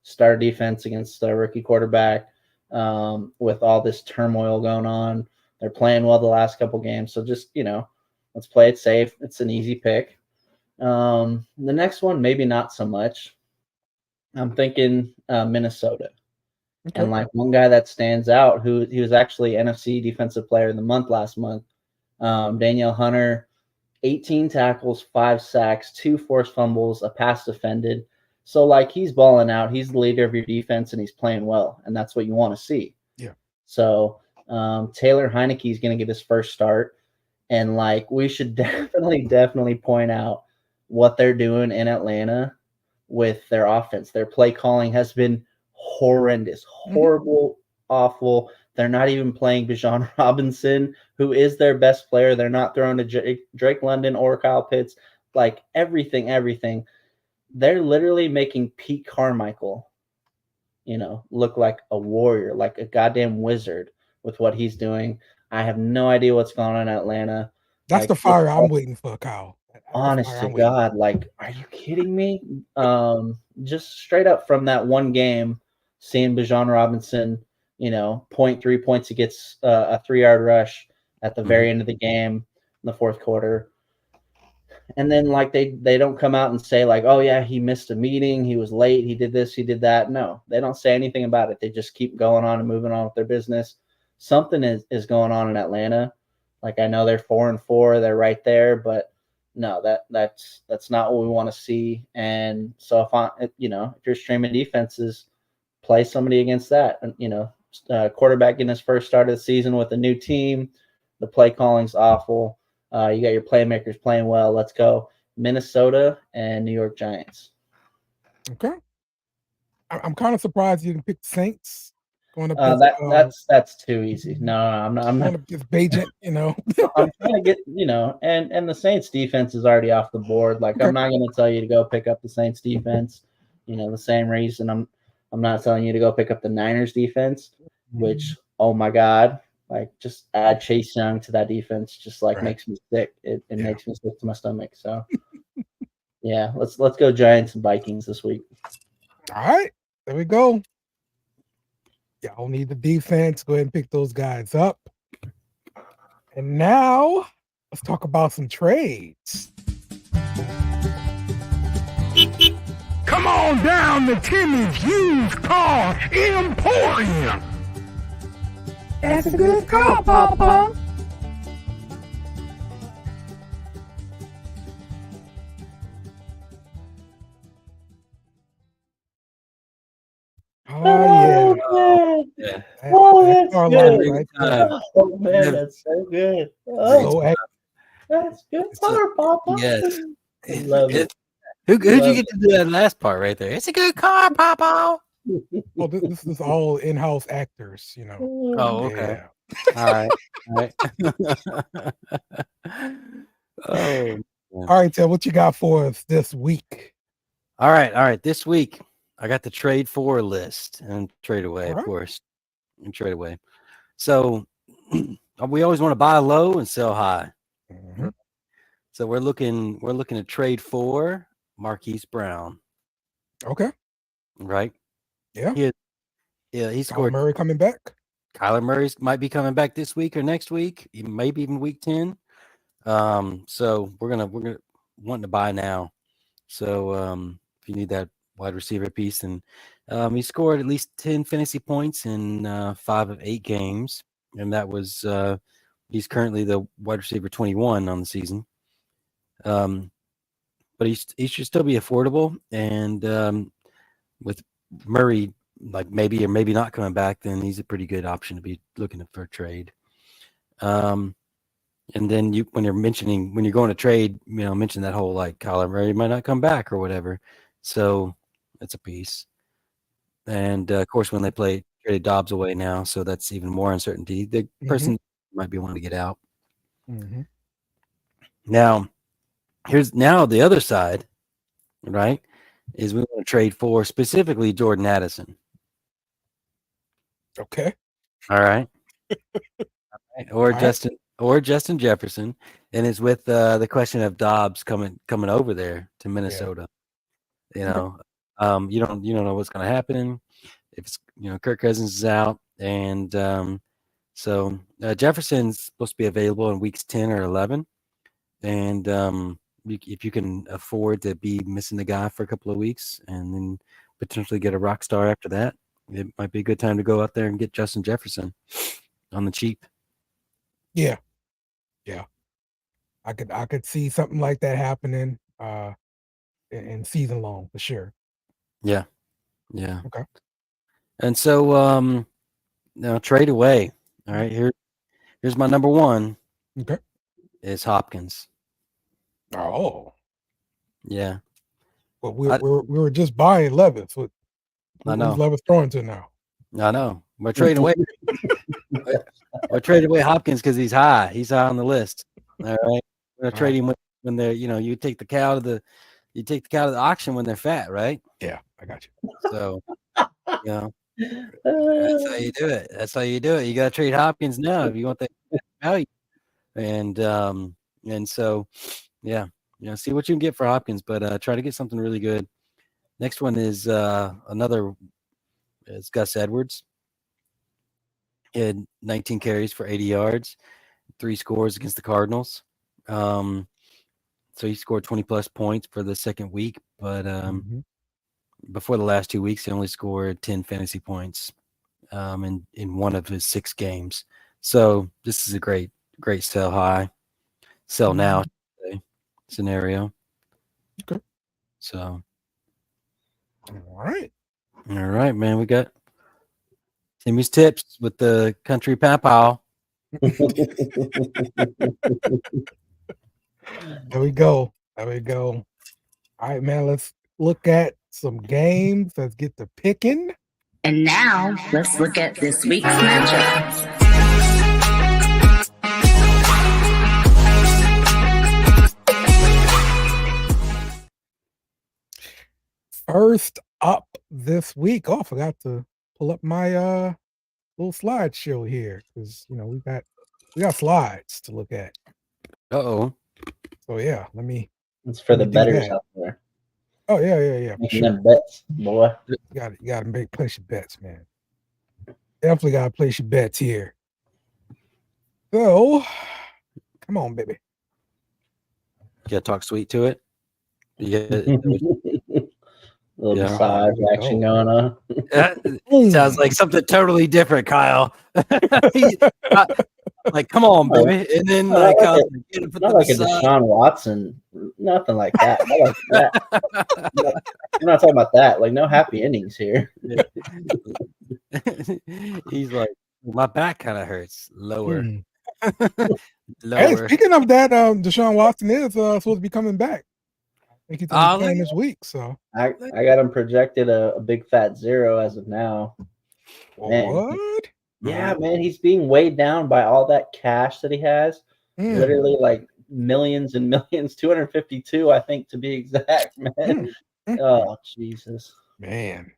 start defense against a rookie quarterback with all this turmoil going on. They're playing well the last couple games. So just, let's play it safe. It's an easy pick. The next one, maybe not so much. I'm thinking Minnesota. Okay. And one guy that stands out, he was actually NFC Defensive Player of the Month last month, Danielle Hunter, 18 tackles, 5 sacks, 2 forced fumbles, a pass defended. So like he's balling out. He's the leader of your defense, and he's playing well, and that's what you want to see. Yeah. So Taylor Heineke is going to get his first start, and like we should definitely point out what they're doing in Atlanta with their offense. Their play calling has been horrendous, horrible, awful. They're not even playing Bijan Robinson, who is their best player. They're not throwing to Drake London or Kyle Pitts. Like everything. They're literally making Pete Carmichael, look like a warrior, like a goddamn wizard with what he's doing. I have no idea what's going on in Atlanta. That's like, the fire I'm waiting for, Kyle. Honest to God, like, are you kidding me? Just straight up from that one game, seeing Bijan Robinson, 0.3 points, he gets a 3-yard rush at the very end of the game in the fourth quarter. And then like they don't come out and say like, oh yeah, he missed a meeting, he was late, he did this, he did that. No, they don't say anything about it. They just keep going on and moving on with their business. Something is going on in Atlanta. Like I know they're 4-4, they're right there, but no, that's not what we want to see. And so if you're streaming defenses, play somebody against that. And quarterback getting his first start of the season with a new team, the play calling's awful. You got your playmakers playing well. Let's go Minnesota and New York Giants. Okay. I'm kind of surprised you didn't pick the Saints going up. That's too easy. No, I'm not. I'm going up against Bajent, I'm trying to get, and the Saints defense is already off the board. Like I'm not going to tell you to go pick up the Saints defense. The same reason I'm not telling you to go pick up the Niners defense, which, oh my God, like just add Chase Young to that defense, just like makes me sick. It makes me sick to my stomach. So yeah, let's go Giants and Vikings this week. All right, there we go. Y'all need the defense. Go ahead and pick those guys up. And now let's talk about some trades. Come on down to Timmy's Used Car Emporium. That's a good call, Papa. Oh, yeah. That's good. Right, oh, man, that's so good. That's good car, Papa. Yes. I love it. Who'd you get to do that last part right there? It's a good car, Papa. Oh, this is all in-house actors, Oh, okay. Yeah. All right. Oh. All right, Ted, what you got for us this week? All right. This week, I got the trade for list and trade away, of course, and trade away. So we always want to buy low and sell high. Mm-hmm. So we're looking to trade for Marquise Brown. Okay. Right. Yeah. He scored. Kyler Murray coming back. Kyler Murray might be coming back this week or next week, maybe even week 10. So we're gonna wanting to buy now. So if you need that wide receiver piece, and he scored at least 10 fantasy points in 5 of 8 games, and that was he's currently the wide receiver 21 on the season. But he should still be affordable, and with Murray like maybe or maybe not coming back, then he's a pretty good option to be looking for a trade. And then when you're going to trade, mention that whole like Kyler Murray might not come back or whatever. So that's a piece. And of course, when they traded Dobbs away now, so that's even more uncertainty. The person might be wanting to get out. Mm-hmm. Now, here's the other side, right? Is we want to trade for specifically Jordan Addison. Okay. All right. Or Justin Jefferson, and it's with the question of Dobbs coming over there to Minnesota. Yeah. You don't know what's going to happen if it's Kirk Cousins is out, and so Jefferson's supposed to be available in weeks 10 or 11, and if you can afford to be missing the guy for a couple of weeks and then potentially get a rock star after that, it might be a good time to go out there and get Justin Jefferson on the cheap. Yeah. I could see something like that happening in season long for sure. Yeah. Yeah. Okay. And so now trade away. All right, here's my number one Okay. is Hopkins. Oh, Yeah. well, I we were just buying Levis. Who's know. Levis throwing to now? I know. We're trading away. We're trading away Hopkins because he's high. He's high on the list. All right. We're gonna trade him when they're, you take the cow to the auction when they're fat, right? Yeah, I got you. So that's how you do it. That's how you do it. You gotta trade Hopkins now if you want that value. And so see what you can get for Hopkins, but try to get something really good. Next one is it's Gus Edwards. He had 19 carries for 80 yards, 3 scores against the Cardinals. So he scored 20 plus points for the second week, but before the last 2 weeks, he only scored 10 fantasy points in one of his 6 games. So this is a great sell high, sell now scenario. Okay. So All right, man. We got Timmy's tips with the country papow. there we go. There we go. All right, man. Let's look at some games. Let's get to picking. And now let's look at this week's matchup. First up this week. Oh, I forgot to pull up my little slideshow here because we got slides to look at. Uh-oh. So yeah, let me. It's for the do bettors that. out there. Oh yeah. For Making sure. them bets, boy. You gotta place your bets, man. Definitely gotta place your bets here. So, come on, baby. You gotta talk sweet to it. Little Yeah. massage action going on. Sounds like something totally different, Kyle. Like, come on, baby. And then Not like a massage. Deshaun Watson. Nothing like that. Not like that. I'm not talking about that. Like, no happy endings here. He's like, my back kind of hurts. Lower. Hey, speaking of that, Deshaun Watson is supposed to be coming back. I think he's going to be playing this week. So I got him projected a big fat 0 as of now. Man. What? Yeah, man, he's being weighed down by all that cash that he has. Literally, like millions and millions, 252, I think, to be exact, man. Oh, Jesus, man.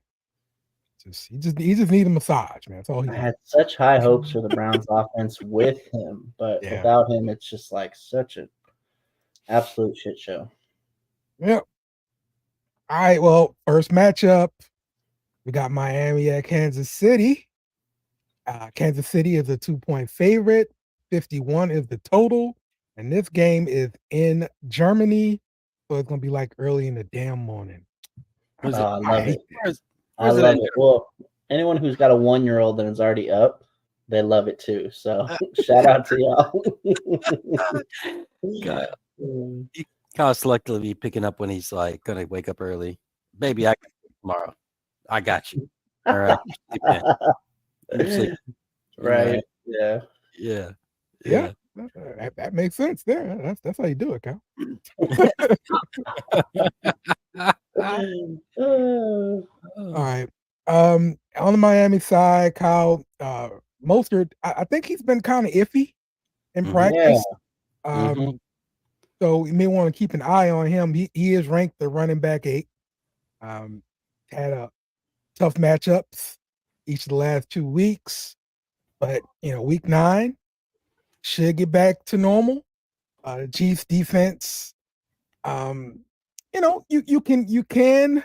He just needs a massage, man. That's all he needs. I had such high hopes for the Browns offense with him, but without him, it's just like such an absolute shit show. Yep. All right. Well, first matchup, we got Miami at Kansas City. Kansas City is a 2-point favorite. 51 is the total. And this game is in Germany. So it's going to be like early in the damn morning. I love it. I love it. Well, anyone who's got a 1-year-old and is already up, they love it too. So shout out to y'all. Kyle selectively picking up when he's like going to wake up early. Baby, I got you tomorrow. I got you. All right. Right. Yeah. That makes sense there. That's how you do it, Kyle. All right. On the Miami side, Kyle, Mostert, I think he's been kind of iffy in practice. So you may want to keep an eye on him. He is ranked the running back 8. Had a tough matchups each of the last 2 weeks, but week 9 should get back to normal. The Chiefs defense, you can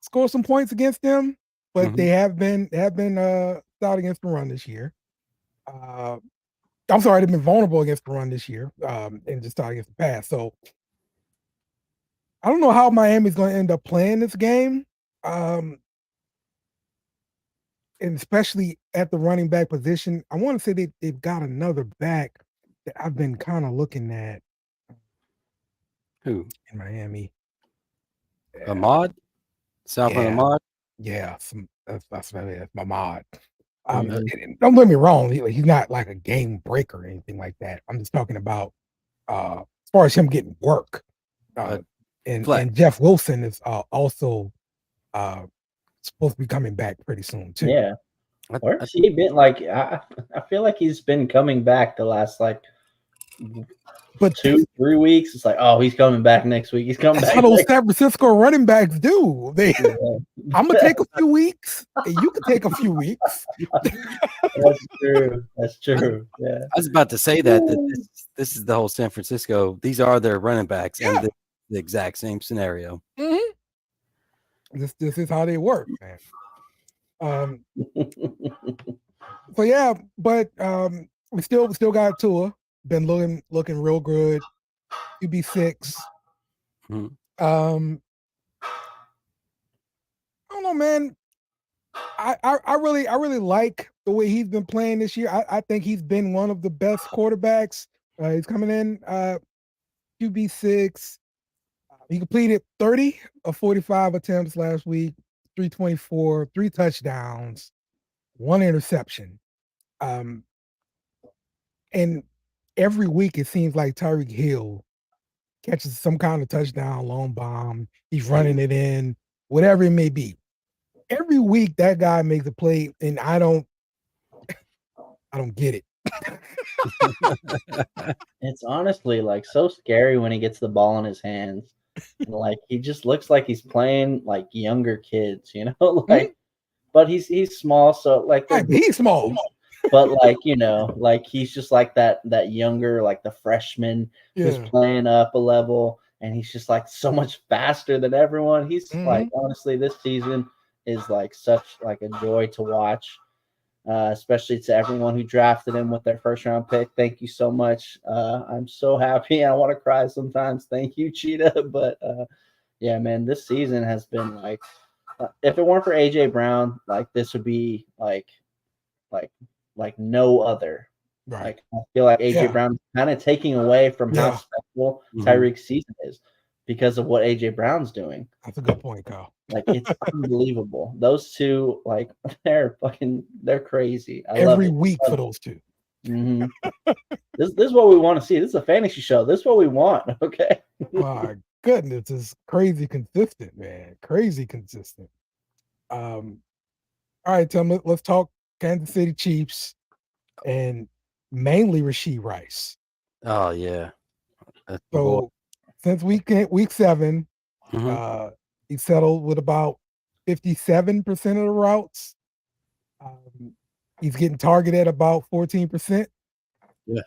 score some points against them, but they have been stout against the run this year. I'm sorry, they've been vulnerable against the run this year, and just stout against the pass. So I don't know how Miami's going to end up playing this game. And especially at the running back position, I want to say they've got another back that I've been kind of looking at. Who? In Miami. Ahmad? Southland Ahmad. Yeah, that's my mod. Mhm. Don't get me wrong, he's not like a game breaker or anything like that. I'm just talking about as far as him getting work. Flex. And Jeff Wilson is also supposed to be coming back pretty soon too. Yeah. Where's he been? Like, I feel like he's been coming back the last like But 2-3 weeks. It's like, oh, he's coming back next week. He's coming that's back. how those San Francisco running backs do. Yeah. I'm gonna take a few weeks, and you can take a few weeks. That's true. That's true. Yeah. I was about to say that this is the whole San Francisco. These are their running backs, Yeah. and the exact same scenario. This is how they work, man. So yeah, but we still got Tua. Been looking real good. QB6. Mhm. I don't know, man. I really like the way he's been playing this year. I think he's been one of the best quarterbacks. He's coming in QB6. He completed 30 of 45 attempts last week, 324, 3 touchdowns, 1 interception. And every week it seems like Tyreek Hill catches some kind of touchdown, long bomb. He's running it in, whatever it may be. Every week that guy makes a play, and I don't get it. It's honestly like so scary when he gets the ball in his hands. Like he just looks like he's playing like younger kids, you know, like. But he's small, so like He's small. But like like he's just like that younger, like the freshman who's playing up a level, and he's just like so much faster than everyone. He's like, honestly, this season is like such like a joy to watch, especially to everyone who drafted him with their first round pick. Thank you so much. I'm so happy. I want to cry sometimes. Thank you, Cheetah. But yeah, man, this season has been like, if it weren't for AJ Brown, like this would be like no other. Right. Like I feel like AJ Brown is kind of taking away from how special Tyreek's season is because of what AJ Brown's doing. That's a good point, Kyle. Like it's unbelievable. Those two, like they're crazy. I Every love it. week for those two. Mm-hmm. This is what we want to see. This is a fantasy show. This is what we want. Okay. My goodness, it's crazy consistent, man. Crazy consistent. All right, Tim, let's talk Kansas City Chiefs and mainly Rashee Rice. Oh yeah. So since week 7, he settled with about 57% of the routes. He's getting targeted about 14%. Yeah.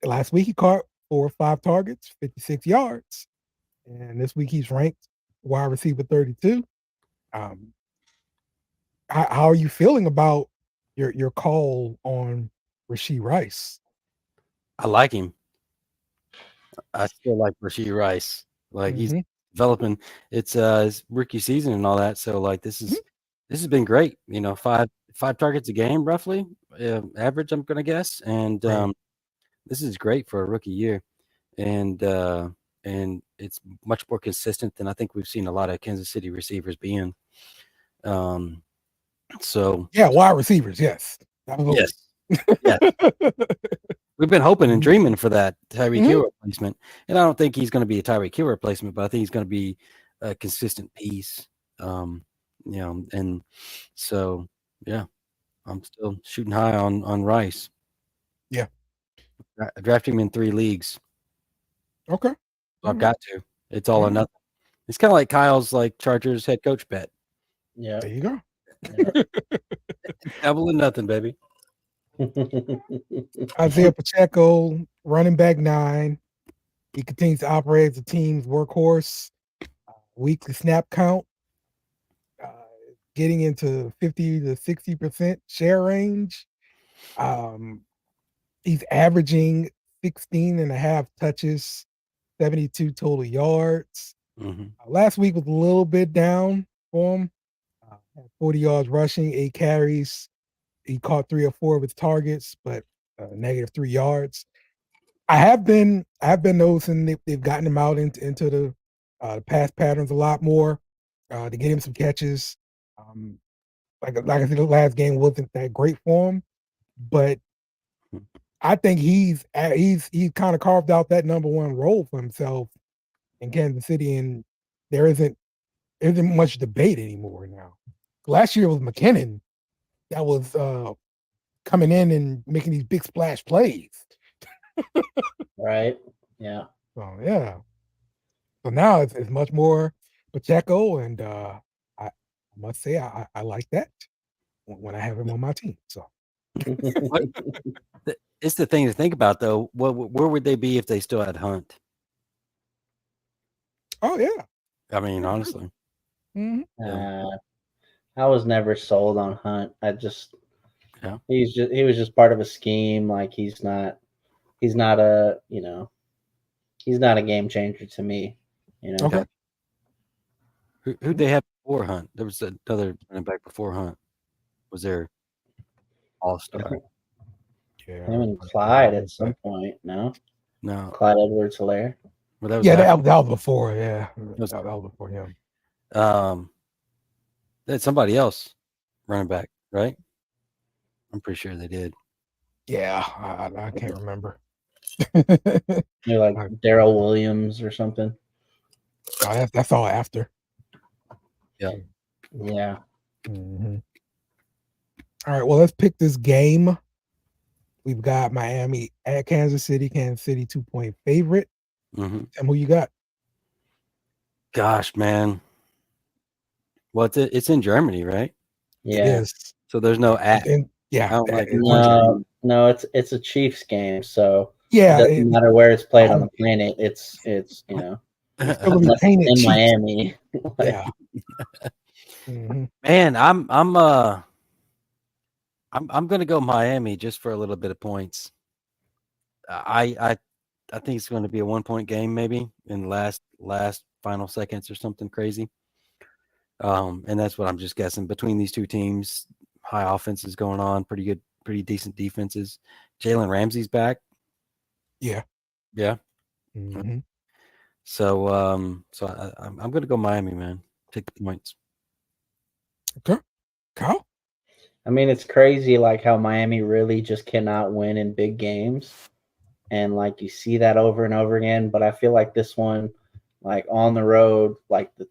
Last week he caught 4 or 5 targets, 56 yards. And this week he's ranked wide receiver 32. How are you feeling about your call on Rashee Rice? I like him. I still like Rashee Rice. Like he's developing. It's his rookie season and all that. So like this has been great. 5 targets a game roughly, average. I'm gonna guess, and this is great for a rookie year, and it's much more consistent than I think we've seen a lot of Kansas City receivers being. So yeah, wide receivers, yes. Yes. Yeah. We've been hoping and dreaming for that Tyreek Hill replacement. And I don't think he's going to be a Tyreek Hill replacement, but I think he's going to be a consistent piece. And so, yeah, I'm still shooting high on Rice. Yeah. I drafted him in 3 leagues. Okay. I've got to. It's all or nothing. It's kind of like Kyle's like Chargers head coach bet. Yeah. There you go. Yeah. Double or nothing, baby. Isaiah Pacheco, running back 9. He continues to operate as the team's workhorse. Weekly snap count, getting into 50 to 60% share range. He's averaging 16 and a half touches, 72 total yards. Last week was a little bit down for him. 40 yards rushing, 8 carries. He caught 3 or 4 of his targets, but negative 3 yards. I have been noticing they've gotten him out into the the pass patterns a lot more to get him some catches. Like I said, the last game wasn't that great for him, but I think he's kind of carved out that number one role for himself in Kansas City, and there isn't much debate anymore now. Last year was McKinnon that was coming in and making these big splash plays. Right. Yeah. So yeah. So now it's much more Pacheco, and I must say I like that when I have him on my team. So It's the thing to think about, though. Where would they be if they still had Hunt? oh yeah. I mean, honestly. Mhm. I was never sold on Hunt. Yeah. He was just part of a scheme. Like he's not a he's not a game changer to me. Okay. Who'd they have before Hunt? There was another running back before Hunt. Was there all-star? Yeah. Him and Clyde at some point. No, Clyde Edwards-Helaire. Well, that was Yeah, after. that was before. Yeah, was- that was before him. They had somebody else running back, right? I'm pretty sure they did. Yeah, I can't remember. You're like Darrell Williams or something. That's all after. Yeah. Yeah. Mhm. All right, well, let's pick this game. We've got Miami at Kansas City. Kansas City 2-point favorite. Mm-hmm. And who you got? Gosh, man. Well, it's in Germany, right? Yeah. It is. So there's no at. Yeah. I don't like it. No, it's a Chiefs game, so Yeah. it doesn't matter where it's played on the planet. It's It's still unless gonna be painted in Chiefs. Miami. Yeah. Mhm. Man, I'm gonna go Miami just for a little bit of points. I think it's going to be a 1-point game, maybe in the last final seconds or something crazy. And that's what I'm just guessing. Between these two teams, high offenses going on, pretty decent defenses. Jalen Ramsey's back. Yeah. Yeah. Mhm. So I'm going to go Miami, man. Take the points. Okay. Kyle? I mean, it's crazy like how Miami really just cannot win in big games. And like you see that over and over again. But I feel like this one, like on the road, like the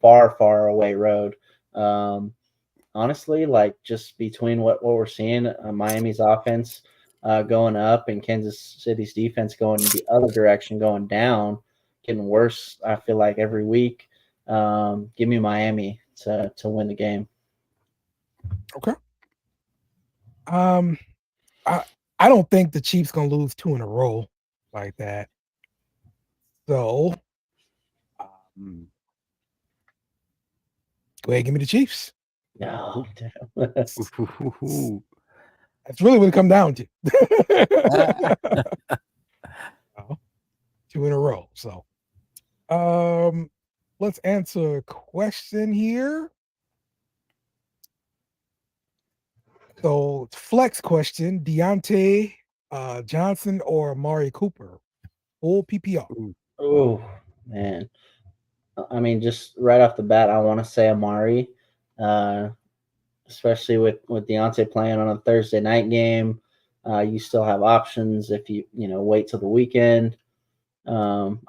far away road. Honestly, like just between what we're seeing, Miami's offense going up and Kansas City's defense going the other direction, going down, getting worse. I feel like every week. Give me Miami to win the game. Okay. I don't think the Chiefs gonna lose 2 in a row like that. So go ahead, give me the Chiefs. No, That's really what it come down to. 2 in a row. So let's answer a question here. So flex question: Deontay Johnson or Amari Cooper? Full PPR. Oh man, I mean, just right off the bat, I want to say Amari, especially with Deontay playing on a Thursday night game. You still have options if you wait till the weekend. I'm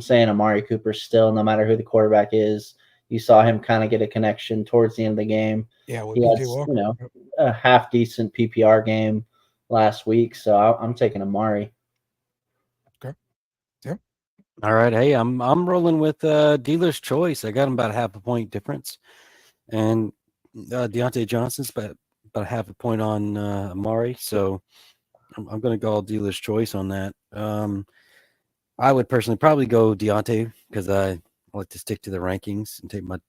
saying Amari Cooper still, no matter who the quarterback is. You saw him kind of get a connection towards the end of the game. Yeah, with he PJ has, Walker. a half decent PPR game last week, so I'm taking Amari. Okay. Yeah. All right. Hey, I'm rolling with dealer's choice. I got him about a half a point difference, and Deontay Johnson's about a half a point on Amari. So I'm going to go all dealer's choice on that. I would personally probably go Deontay because I like to stick to the rankings and take my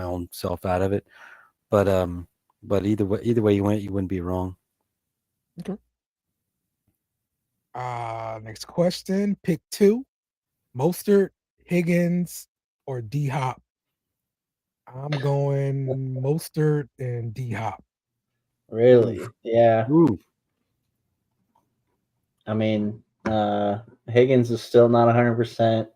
own self out of it. But either way you went, you wouldn't be wrong. Okay. Next question. Pick 2. Mostert, Higgins, or D Hop. I'm going Mostert and D Hop. Really? Yeah. Ooh. I mean, Higgins is still not 100%.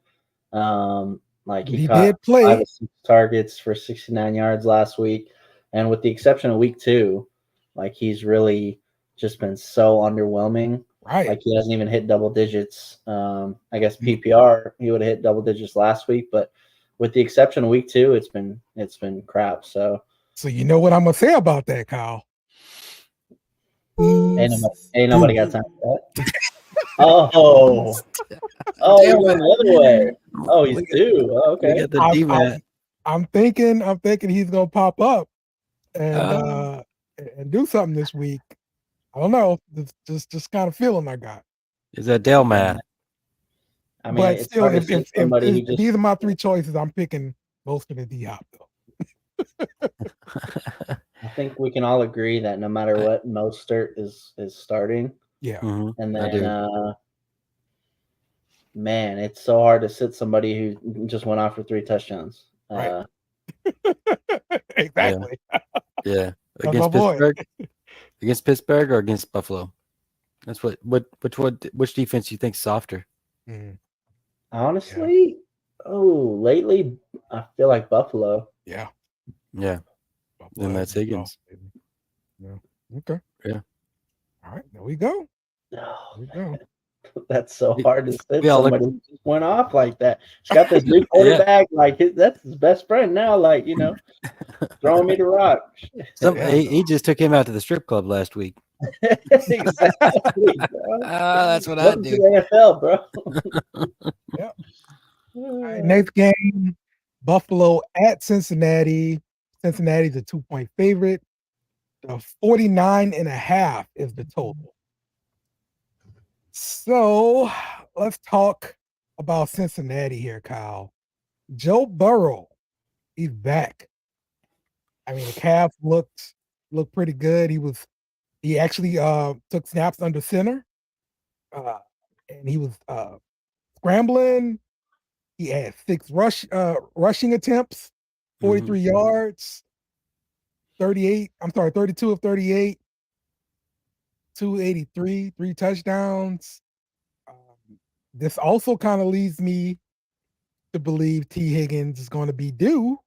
Like But he he caught did play. 5 or 6 targets for 69 yards last week, and with the exception of week 2, like he's really just been so underwhelming. Right. Like he hasn't even hit double digits. I guess PPR he would have hit double digits last week, but with the exception of week 2, it's been crap. So you know what I'm gonna say about that, Kyle? ain't nobody got time for that. Oh, you're going the other way. Oh, he's due. Oh, We okay. got the D-man. I'm thinking he's gonna pop up and do something this week. I don't know. Just kind of feeling I got. Is that Dale man? I mean, But it's still, hard to if see somebody who just. these are my 3 choices, I'm picking most of the D-Hop though. I think we can all agree that no matter what, Mostert is starting. Yeah. Mhm, And I do. then, man, it's so hard to sit somebody who just went off for 3 touchdowns. Right. Exactly. Yeah. That's my Against boy. Pittsburgh? Against Pittsburgh or against Buffalo? That's which defense you think softer? Mhm. Honestly, lately I feel like Buffalo. Yeah. Yeah. Buffalo Then has that's been Higgins. soft, baby. Yeah. Okay. Yeah. All right. There we go. Oh, There we go. man. That's so hard to sit we all look- somebody who just went off like that. He's got this new quarterback, like that's his best friend now. Like throwing me the rock. He just took him out to the strip club last week. Exactly, bro. That's what I Welcome to do. the NFL, bro. Yeah. All right, next game, Buffalo at Cincinnati. Cincinnati's a 2-point favorite. 49.5 is the total. So let's talk about Cincinnati here, Kyle. Joe Burrow, he's back. I mean, the calf looked pretty good. He actually took snaps under center. And he was scrambling. He had 6 rushing attempts, 43 yards, 32 of 38, 283, 3 touchdowns. This also kind of leads me to believe T. Higgins is going to be due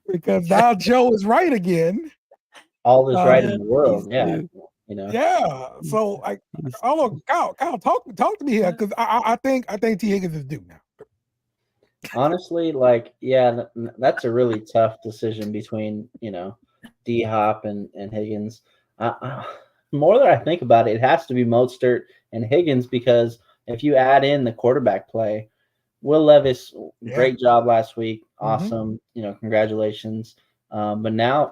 because now Joe is right again. All is right in the world. Yeah. Yeah. So Kyle, talk to me here because I think T. Higgins is due now. Honestly, that's a really tough decision between D Hop and Higgins. More that I think about it, it has to be Mostert and Higgins because if you add in the quarterback play, Will Levis, great job last week, awesome. Congratulations. But now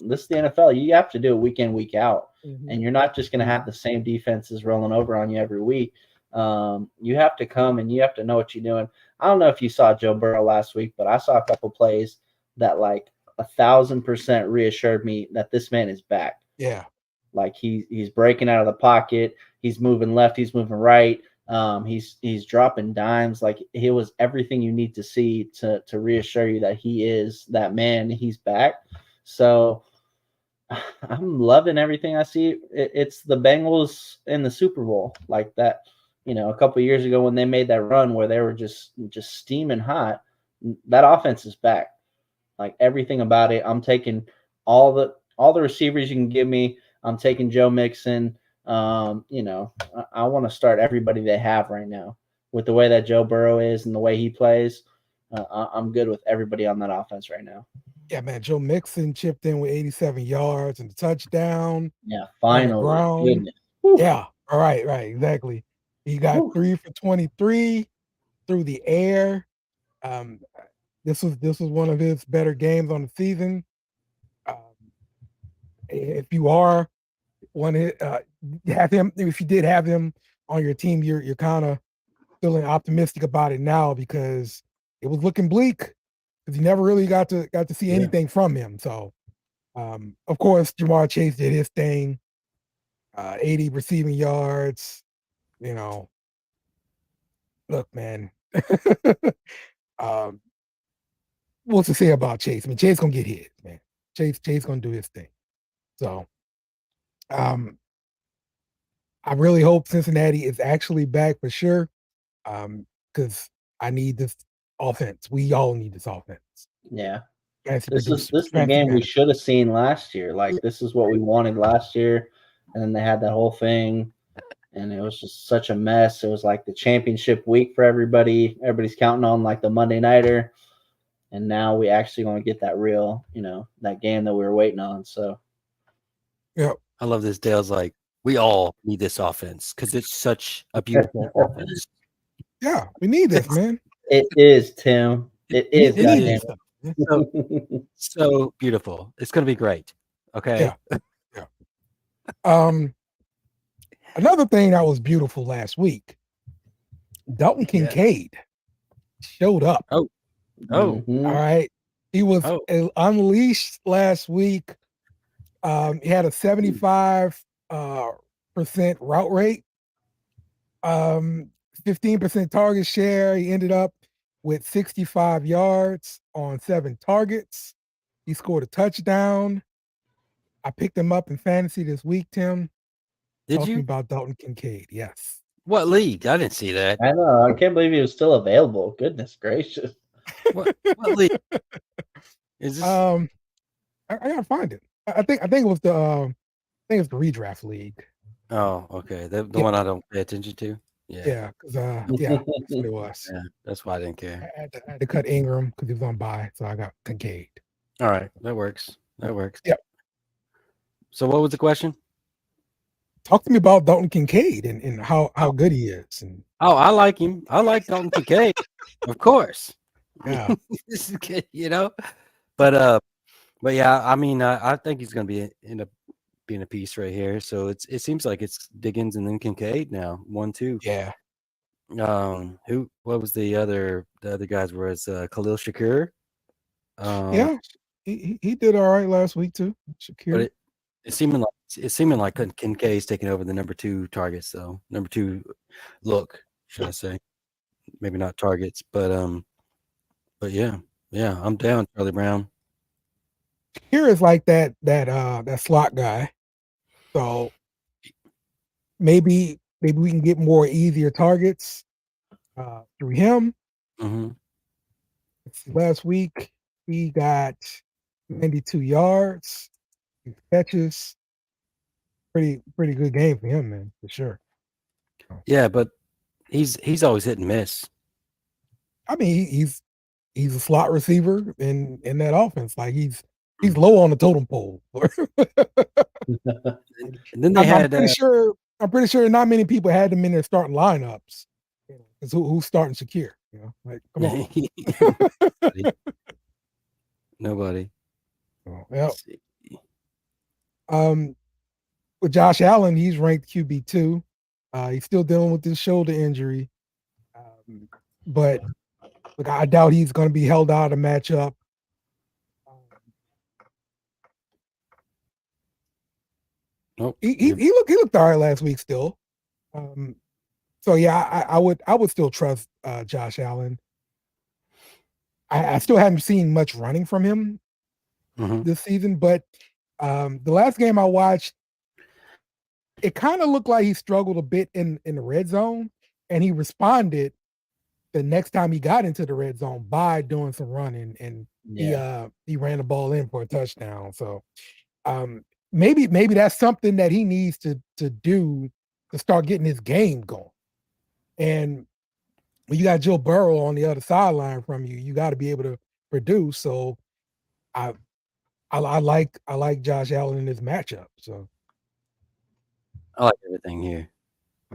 this is the NFL. You have to do it week in, week out, and you're not just going to have the same defenses rolling over on you every week. You have to come and you have to know what you're doing. I don't know if you saw Joe Burrow last week, but I saw a couple plays that 1,000% reassured me that this man is back. Yeah. Like he's breaking out of the pocket. He's moving left. He's moving right. He's dropping dimes. Like he was everything you need to see to reassure you that he is that man. He's back. So I'm loving everything I see. It's the Bengals in the Super Bowl like that. A couple of years ago when they made that run where they were just steaming hot, that offense is back. Like everything about it, I'm taking all the receivers you can give me. I'm taking Joe Mixon. I want to start everybody they have right now with the way that Joe Burrow is and the way he plays. I'm good with everybody on that offense right now. Yeah, man. Joe Mixon chipped in with 87 yards and a touchdown. Yeah, finally. Yeah, all right, exactly. He got 3 for 23 through the air. This was one of his better games on the season. If you are have him, if you did have him on your team, you're kind of feeling optimistic about it now because it was looking bleak because you never really got to see anything from him. So, of course, Jamar Chase did his thing. 80 receiving yards. Look, man. What's to say about Chase? I mean, Chase gonna get hit, man. Chase gonna do his thing. So, I really hope Cincinnati is actually back for sure. Because I need this offense. We all need this offense. Yeah. Fantasy This is producers, the fantasy game we managers. should have seen last year. Like this is what we wanted last year, and then they had that whole thing, and it was just such a mess. It was like the championship week for everybody. Everybody's counting on like the Monday nighter, and now we actually going to get that real, that game that we were waiting on. So Yeah. I love this. Dale's like, we all need this offense because it's such a beautiful offense. Yeah, we need this, man. it is, Tim. It We is. need goddamn this goddamn. stuff. So beautiful. It's gonna be great. Okay. Yeah. Another thing that was beautiful last week, Dalton Kincaid showed up. Oh. Mhm. All right. He was unleashed last week. He had a 75% route rate, 15% target share. He ended up with 65 yards on 7 targets. He scored a touchdown. I picked him up in fantasy this week, Tim. Did Talk to me you? about Dalton Kincaid. Yes. What league? I didn't see that. I know. I can't believe he was still available. Goodness gracious. What league? Is this? I gotta find it. I think it was the the redraft league. Oh, okay. The Yeah. one I don't pay attention to. Yeah. Yeah, because that's what it was. Yeah. That's why I didn't care. I had to cut Ingram because he was on bye, so I got Kincaid. All right. That works. Yep. So what was the question? Talk to me about Dalton Kincaid and how good he is. And Oh, I like him. I like Dalton Kincaid. Of course. yeah, This is good, But yeah, I mean, I think he's going to end up being a piece right here. So it seems like it's Diggins and then Kincaid now, 1-2. yeah. What was the other guys? Was Khalil Shakur? Yeah, he did all right last week too. Shakir. But it's seeming like Kincaid's taking over the number 2 targets, though. Number 2 look, should I say? Maybe not targets, but yeah, I'm down, Charlie Brown. Shakir is like that slot guy. So maybe we can get more easier targets through him. Mm-hmm. Last week he got 92 yards, catches. Pretty good game for him, man, for sure. Yeah, but he's always hit and miss. I mean, he's a slot receiver in that offense. Like he's low on the totem pole. And then they I'm pretty sure not many people had him in their starting lineups. Because who's starting Shakir? Like come on. Nobody. Yeah. With Josh Allen, he's ranked QB2. He's still dealing with this shoulder injury. But look, I doubt he's going to be held out of matchup. Nope. He looked all right last week still. So yeah, I would still trust Josh Allen. I still haven't seen much running from him this season, but the last game I watched, it kind of looked like he struggled a bit in the red zone, and he responded the next time he got into the red zone by doing some running, and he ran the ball in for a touchdown. So maybe that's something that he needs to do to start getting his game going. And when you got Joe Burrow on the other sideline from you, you got to be able to produce. So I like Josh Allen in this matchup. So I like everything here.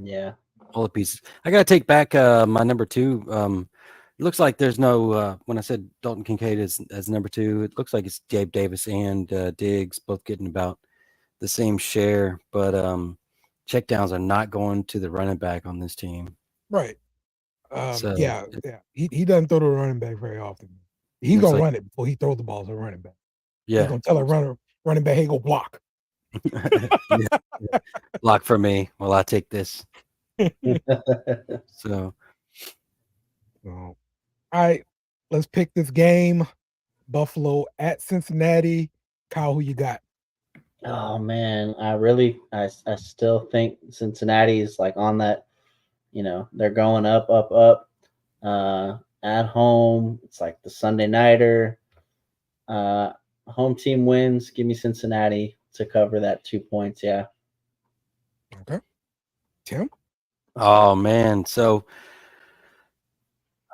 Yeah. All the pieces. I gotta take back my number 2. It looks like there's no when I said Dalton Kincaid as number 2, it looks like it's Gabe Davis and Diggs both getting about the same share, but checkdowns are not going to the running back on this team. Right. So yeah. He doesn't throw to the running back very often. He's gonna run it before he throws the ball to the running back. Yeah. He's gonna tell a running back, hey, go block. Block for me while I take this. So all right, let's pick this game. Buffalo at Cincinnati. Kyle, who you got? Oh man, I still think Cincinnati is like on that they're going up, up, up. At home, it's like the Sunday nighter. Home team wins. Give me Cincinnati to cover that 2 points. Yeah. Okay. Tim? Oh man, so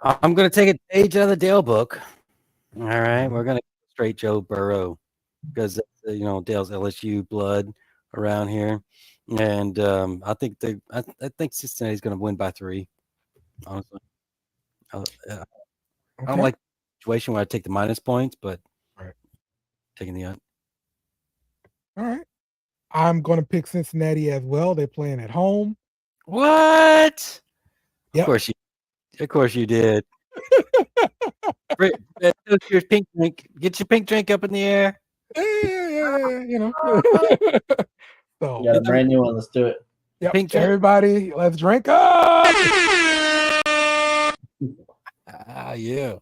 I'm gonna take a page out of the Dale book. All right, we're gonna straight Joe Burrow because Dale's LSU blood around here, and I think I think Cincinnati's gonna win by 3. Honestly, I don't like the situation where I take the minus points, but taking the All right. I'm going to pick Cincinnati as well. They're playing at home. What? Yep. Of course you did. Your pink drink. Get your pink drink up in the air. Yeah. So You got a brand new one. Let's do it. Yep. Pink drink. Everybody, let's drink up. Yeah.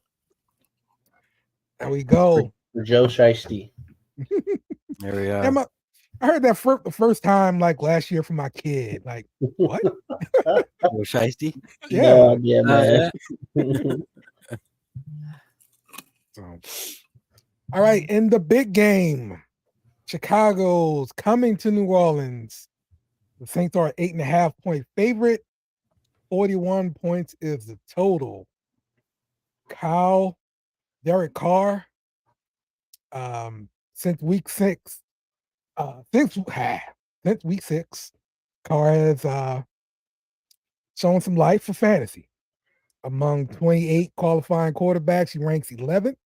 There we go. For Joe Shiesty. There we are. I heard that the first time like last year from my kid. Like, what? Joe Shiesty? Yeah. No idea, man. So, all right, in the big game, Chicago's coming to New Orleans. The Saints are an 8.5-point favorite. 41 points is the total. Kyle, Derek Carr, since week 6, since week 6, Carr has shown some life for fantasy. Among 28 qualifying quarterbacks, he ranks 11th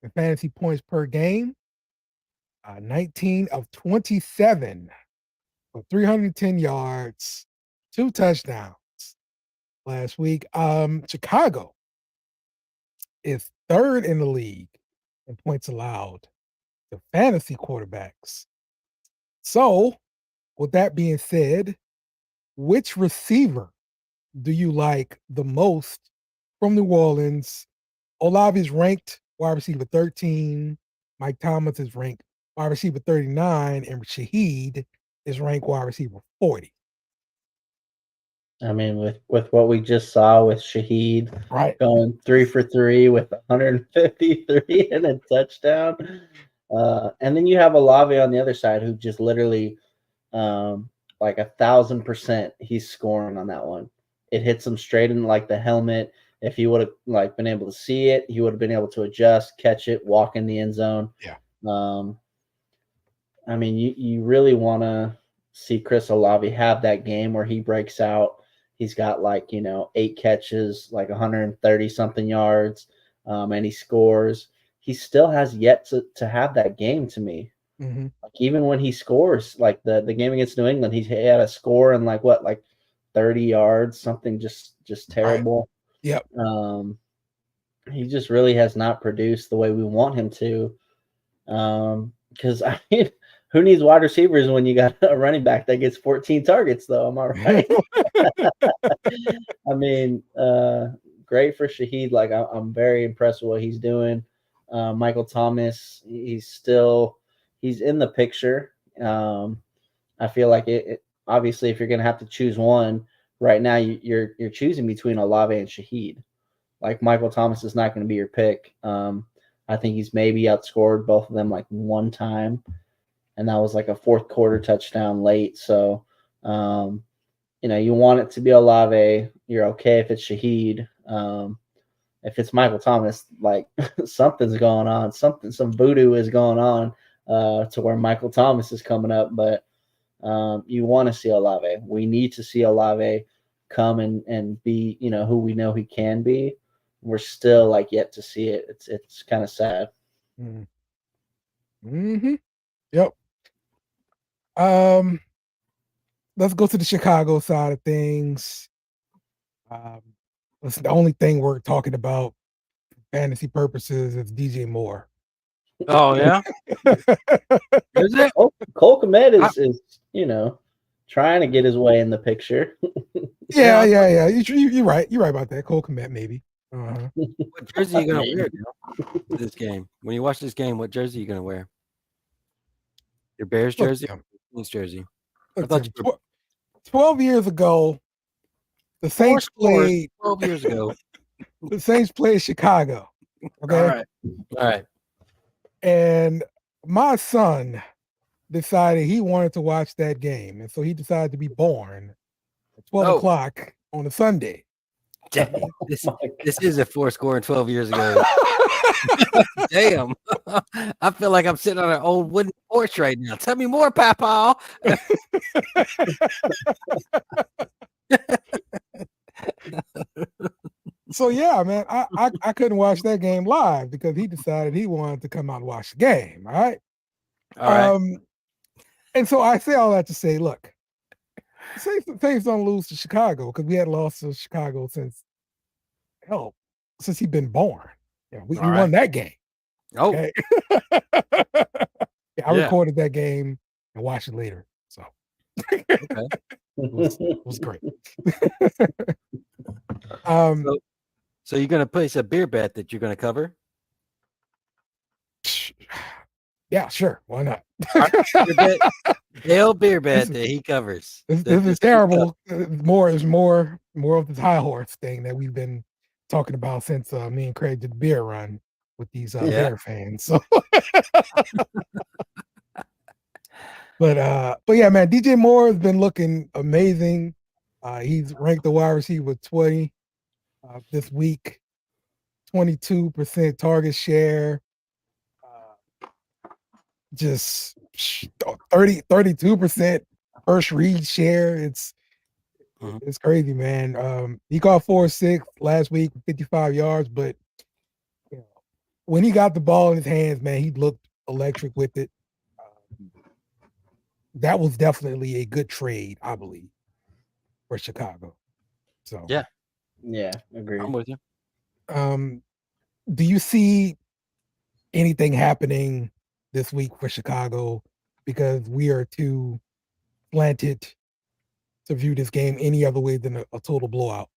in fantasy points per game. 19 of 27 for 310 yards, 2 touchdowns last week. Chicago is 3rd in the league in points allowed to fantasy quarterbacks. So, with that being said, which receiver do you like the most from New Orleans? Olave is ranked wide receiver 13. Mike Thomas is ranked wide receiver 39, and Shaheed is ranked wide receiver 40. I mean, with what we just saw with Shaheed going 3 for 3 with 153 and a touchdown. And then you have Olave on the other side who just literally like 1,000% he's scoring on that one. It hits him straight in like the helmet. If he would have like been able to see it, he would have been able to adjust, catch it, walk in the end zone. Yeah. I mean, you really want to see Chris Olave have that game where he breaks out. He's got 8 catches, like 130 something yards, and he scores. He still has yet to have that game to me. Mm-hmm. Like even when he scores, like the game against New England, he had a score in like 30 yards, something just terrible. Yep. He just really has not produced the way we want him to. Because I mean, who needs wide receivers when you got a running back that gets 14 targets, though? Am I right? I mean, great for Shaheed. Like I'm very impressed with what he's doing. Michael Thomas, he's in the picture. I feel like it obviously, if you're gonna have to choose one right now, you're choosing between Olave and Shaheed. Like Michael Thomas is not going to be your pick. I think he's maybe outscored both of them like one time, and that was like a fourth quarter touchdown late. So, you want it to be Olave. You're okay if it's Shaheed. If it's Michael Thomas, like something's going on. Some voodoo is going on to where Michael Thomas is coming up. But you want to see Olave. We need to see Olave come and be, who we know he can be. We're still yet to see it. It's kind of sad. Mm-hmm. Yep. Let's go to the Chicago side of things. That's the only thing we're talking about for fantasy purposes is DJ Moore. Oh yeah. Is it? Cole Kmet is trying to get his way in the picture. Yeah. You're right. You're right about that. Cole Kmet, maybe. What jersey are you gonna wear this game? When you watch this game, what jersey are you gonna wear? Your Bears jersey? Or Kings jersey? Look, 12 years ago, The 4 Saints scores played 12 years ago. the Saints played Chicago. Okay. All right. And my son decided he wanted to watch that game. And so he decided to be born at 12 Oh. o'clock on a Sunday. Dang, this is a 4 score and 12 years ago. Damn. I feel like I'm sitting on an old wooden porch right now. Tell me more, Papa. So yeah, man, I couldn't watch that game live because he decided he wanted to come out and watch the game. All right. All right. And so I say all that to say, look, Saints don't lose to Chicago because we had lost to Chicago since he's been born. Yeah, we won that game. Oh, Okay. I recorded that game and watched it later. So okay. it was great. So you're gonna place a beer bet that you're gonna cover? Yeah, sure. Why not? Dale beer bet that he covers. This is terrible. More of this high horse thing that we've been talking about since me and Craig did the beer run with these Bear fans. So, but yeah, man, DJ Moore has been looking amazing. He's ranked the wide receiver 20 this week, 22% target share. Just 32% first read share. It's crazy, man. He caught 4-6 last week, 55 yards, but when he got the ball in his hands, man, he looked electric with it. That was definitely a good trade, I believe, for Chicago. So yeah, agreed. I'm with you. Do you see anything happening this week for Chicago, because we are too slanted to view this game any other way than a total blowout?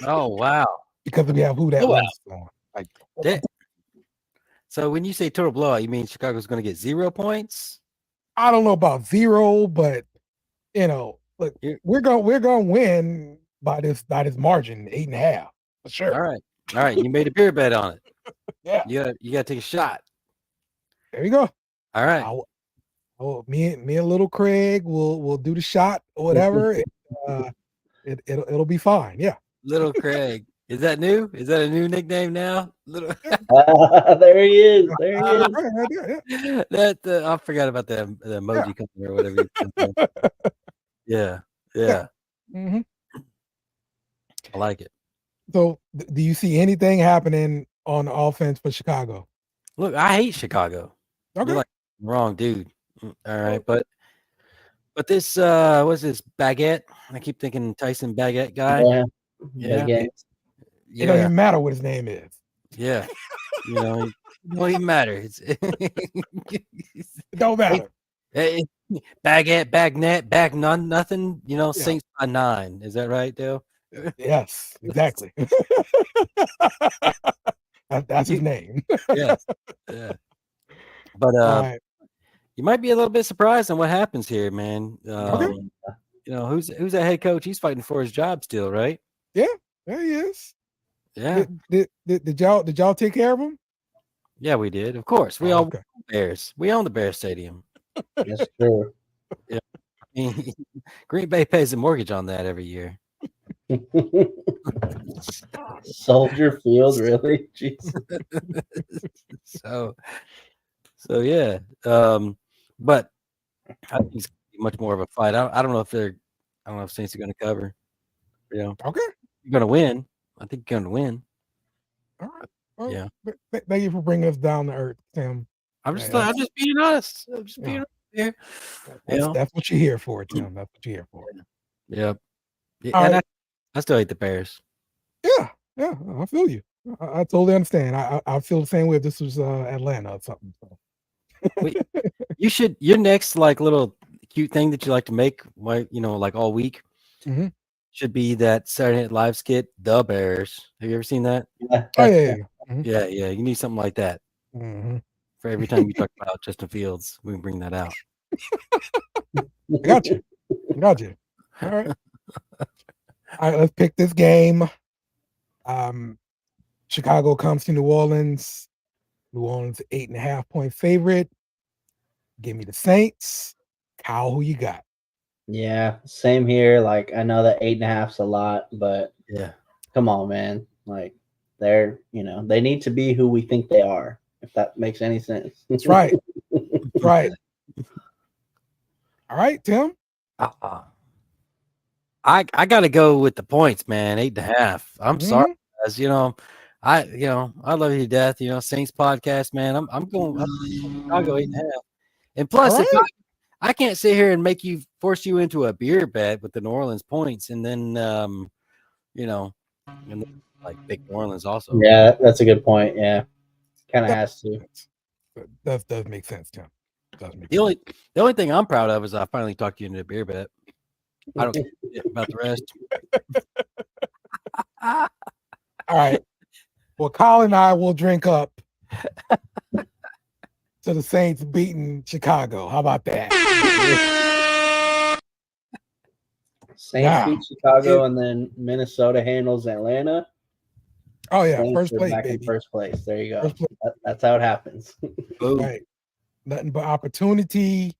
Oh wow! Because we have who that was on. Like, so when you say total blowout, you mean Chicago's going to get 0 points? I don't know about 0, but look, we're gonna win by this margin, 8.5 for sure. All right. You made a beer bet on it. Yeah, you got to take a shot. There you go. All right. Me and little Craig will do the shot or whatever. It'll be fine. Yeah. Little Craig. Is that new? Is that a new nickname now? Little. There he is. There he is. That I forgot about the emoji company or whatever. Yeah. Mm-hmm. I like it. So, do you see anything happening on offense for Chicago? Look, I hate Chicago. Okay. You're like wrong, dude. All right, but this what's this Baguette? I keep thinking Tyson Baguette guy. Yeah. It don't even matter what his name is. Yeah. It don't even matter. It don't matter. Baguette, Bagnet, Bag none, nothing. Saints by 9. Is that right, Dale? Yes, exactly. That's his name. Yes. Yeah. But you might be a little bit surprised on what happens here, man. Okay. Who's that head coach? He's fighting for his job still, right? Yeah, there he is. Yeah. Did y'all take care of him? Yeah, we did. Of course. We all Bears. We own the Bears Stadium. That's true. Yeah. Green Bay pays a mortgage on that every year. Soldier Field, really? Jesus. So yeah. But I think it's much more of a fight. I don't know if Saints are going to cover. Okay. You're going to win. I think you're going to win. All right. Well, yeah. Thank you for bringing us down to earth, Tim. I'm just being honest. I'm just being honest here. That's what you're here for, Tim. That's what you're here for. Yep. And right. I still hate the Bears. Yeah. I feel you. I totally understand. I feel the same way if this was Atlanta or something. So. Your next little cute thing that you like to make, like all week, should be that Saturday Night Live skit, The Bears. Have you ever seen that? Oh yeah. Mm-hmm. Yeah. You need something like that. Mm-hmm. For every time you talk about Justin Fields, we can bring that out. I got you. All right. All right, let's pick this game. Chicago comes to New Orleans. New Orleans 8.5-point favorite. Give me the Saints. Kyle, who you got? Yeah, same here. Like I know that 8.5's a lot, but Yeah. come on, man. Like they're they need to be who we think they are. If that makes any sense. That's right. That's right. All right, Tim. I got to go with the points, man. 8.5. I'm sorry, guys. I love you to death. Saints podcast, man. I'm going. I'll go 8.5. And plus, if I can't sit here and force you into a beer bet with the New Orleans points, and then and like big New Orleans also. Yeah, that's a good point. Yeah, kind of has to. Does make sense, Tim. The only thing I'm proud of is I finally talked you into a beer bet. I don't care about the rest. All right. Well, Kyle and I will drink up to the Saints beating Chicago. How about that? Saints beat Chicago, and then Minnesota handles Atlanta. Oh yeah, Saints first are place, back baby. in first place. There you go. That's how it happens. Right. Nothing but opportunity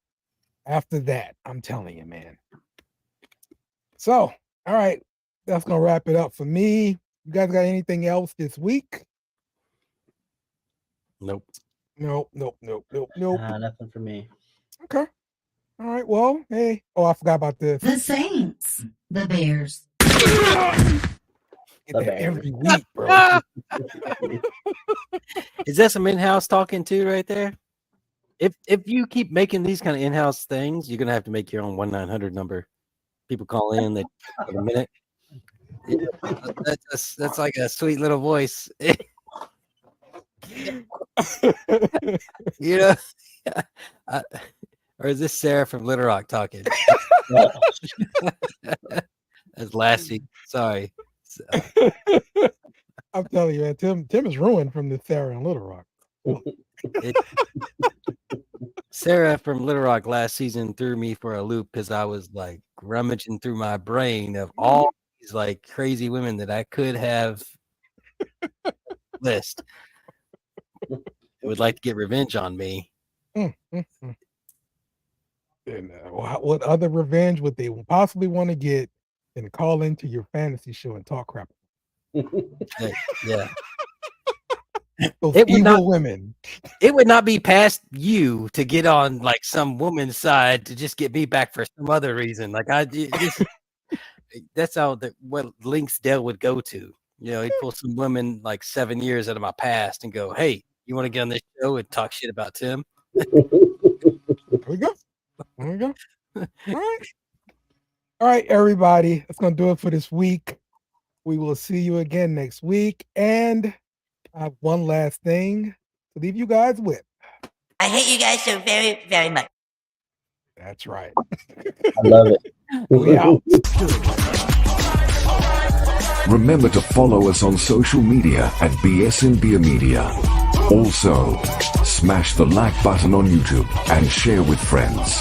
after that. I'm telling you, man. So, all right, that's gonna wrap it up for me. You guys got anything else this week? Nope. Nope. Nothing for me. Okay. All right. Well, hey. Oh, I forgot about this. The Saints. The Bears. Get that every week, bro. Is that some in-house talking too right there? If you keep making these kind of in-house things, you're gonna have to make your own 1-900 number. People call in, they take a minute. That's like a sweet little voice. Or is this Sarah from Little Rock talking? That's Lassie. Sorry. I'm telling you, man, Tim is ruined from the Sarah and Little Rock. Sarah from Little Rock last season threw me for a loop because I was like rummaging through my brain of all these like crazy women that I could have list. They would like to get revenge on me. And what other revenge would they possibly want to get than call into your fantasy show and talk crap? Yeah. Those evil women. It would not be past you to get on like some woman's side to just get me back for some other reason. Like that's how what links Dale would go to. He'd pull some women like 7 years out of my past and go, "Hey, you want to get on this show and talk shit about Tim?" There we go. All right, everybody. That's gonna do it for this week. We will see you again next week. And I have one last thing to leave you guys with. I hate you guys so very, very much. That's right. I love it. We out. Remember to follow us on social media at BS Beer Media. Also, smash the like button on YouTube and share with friends.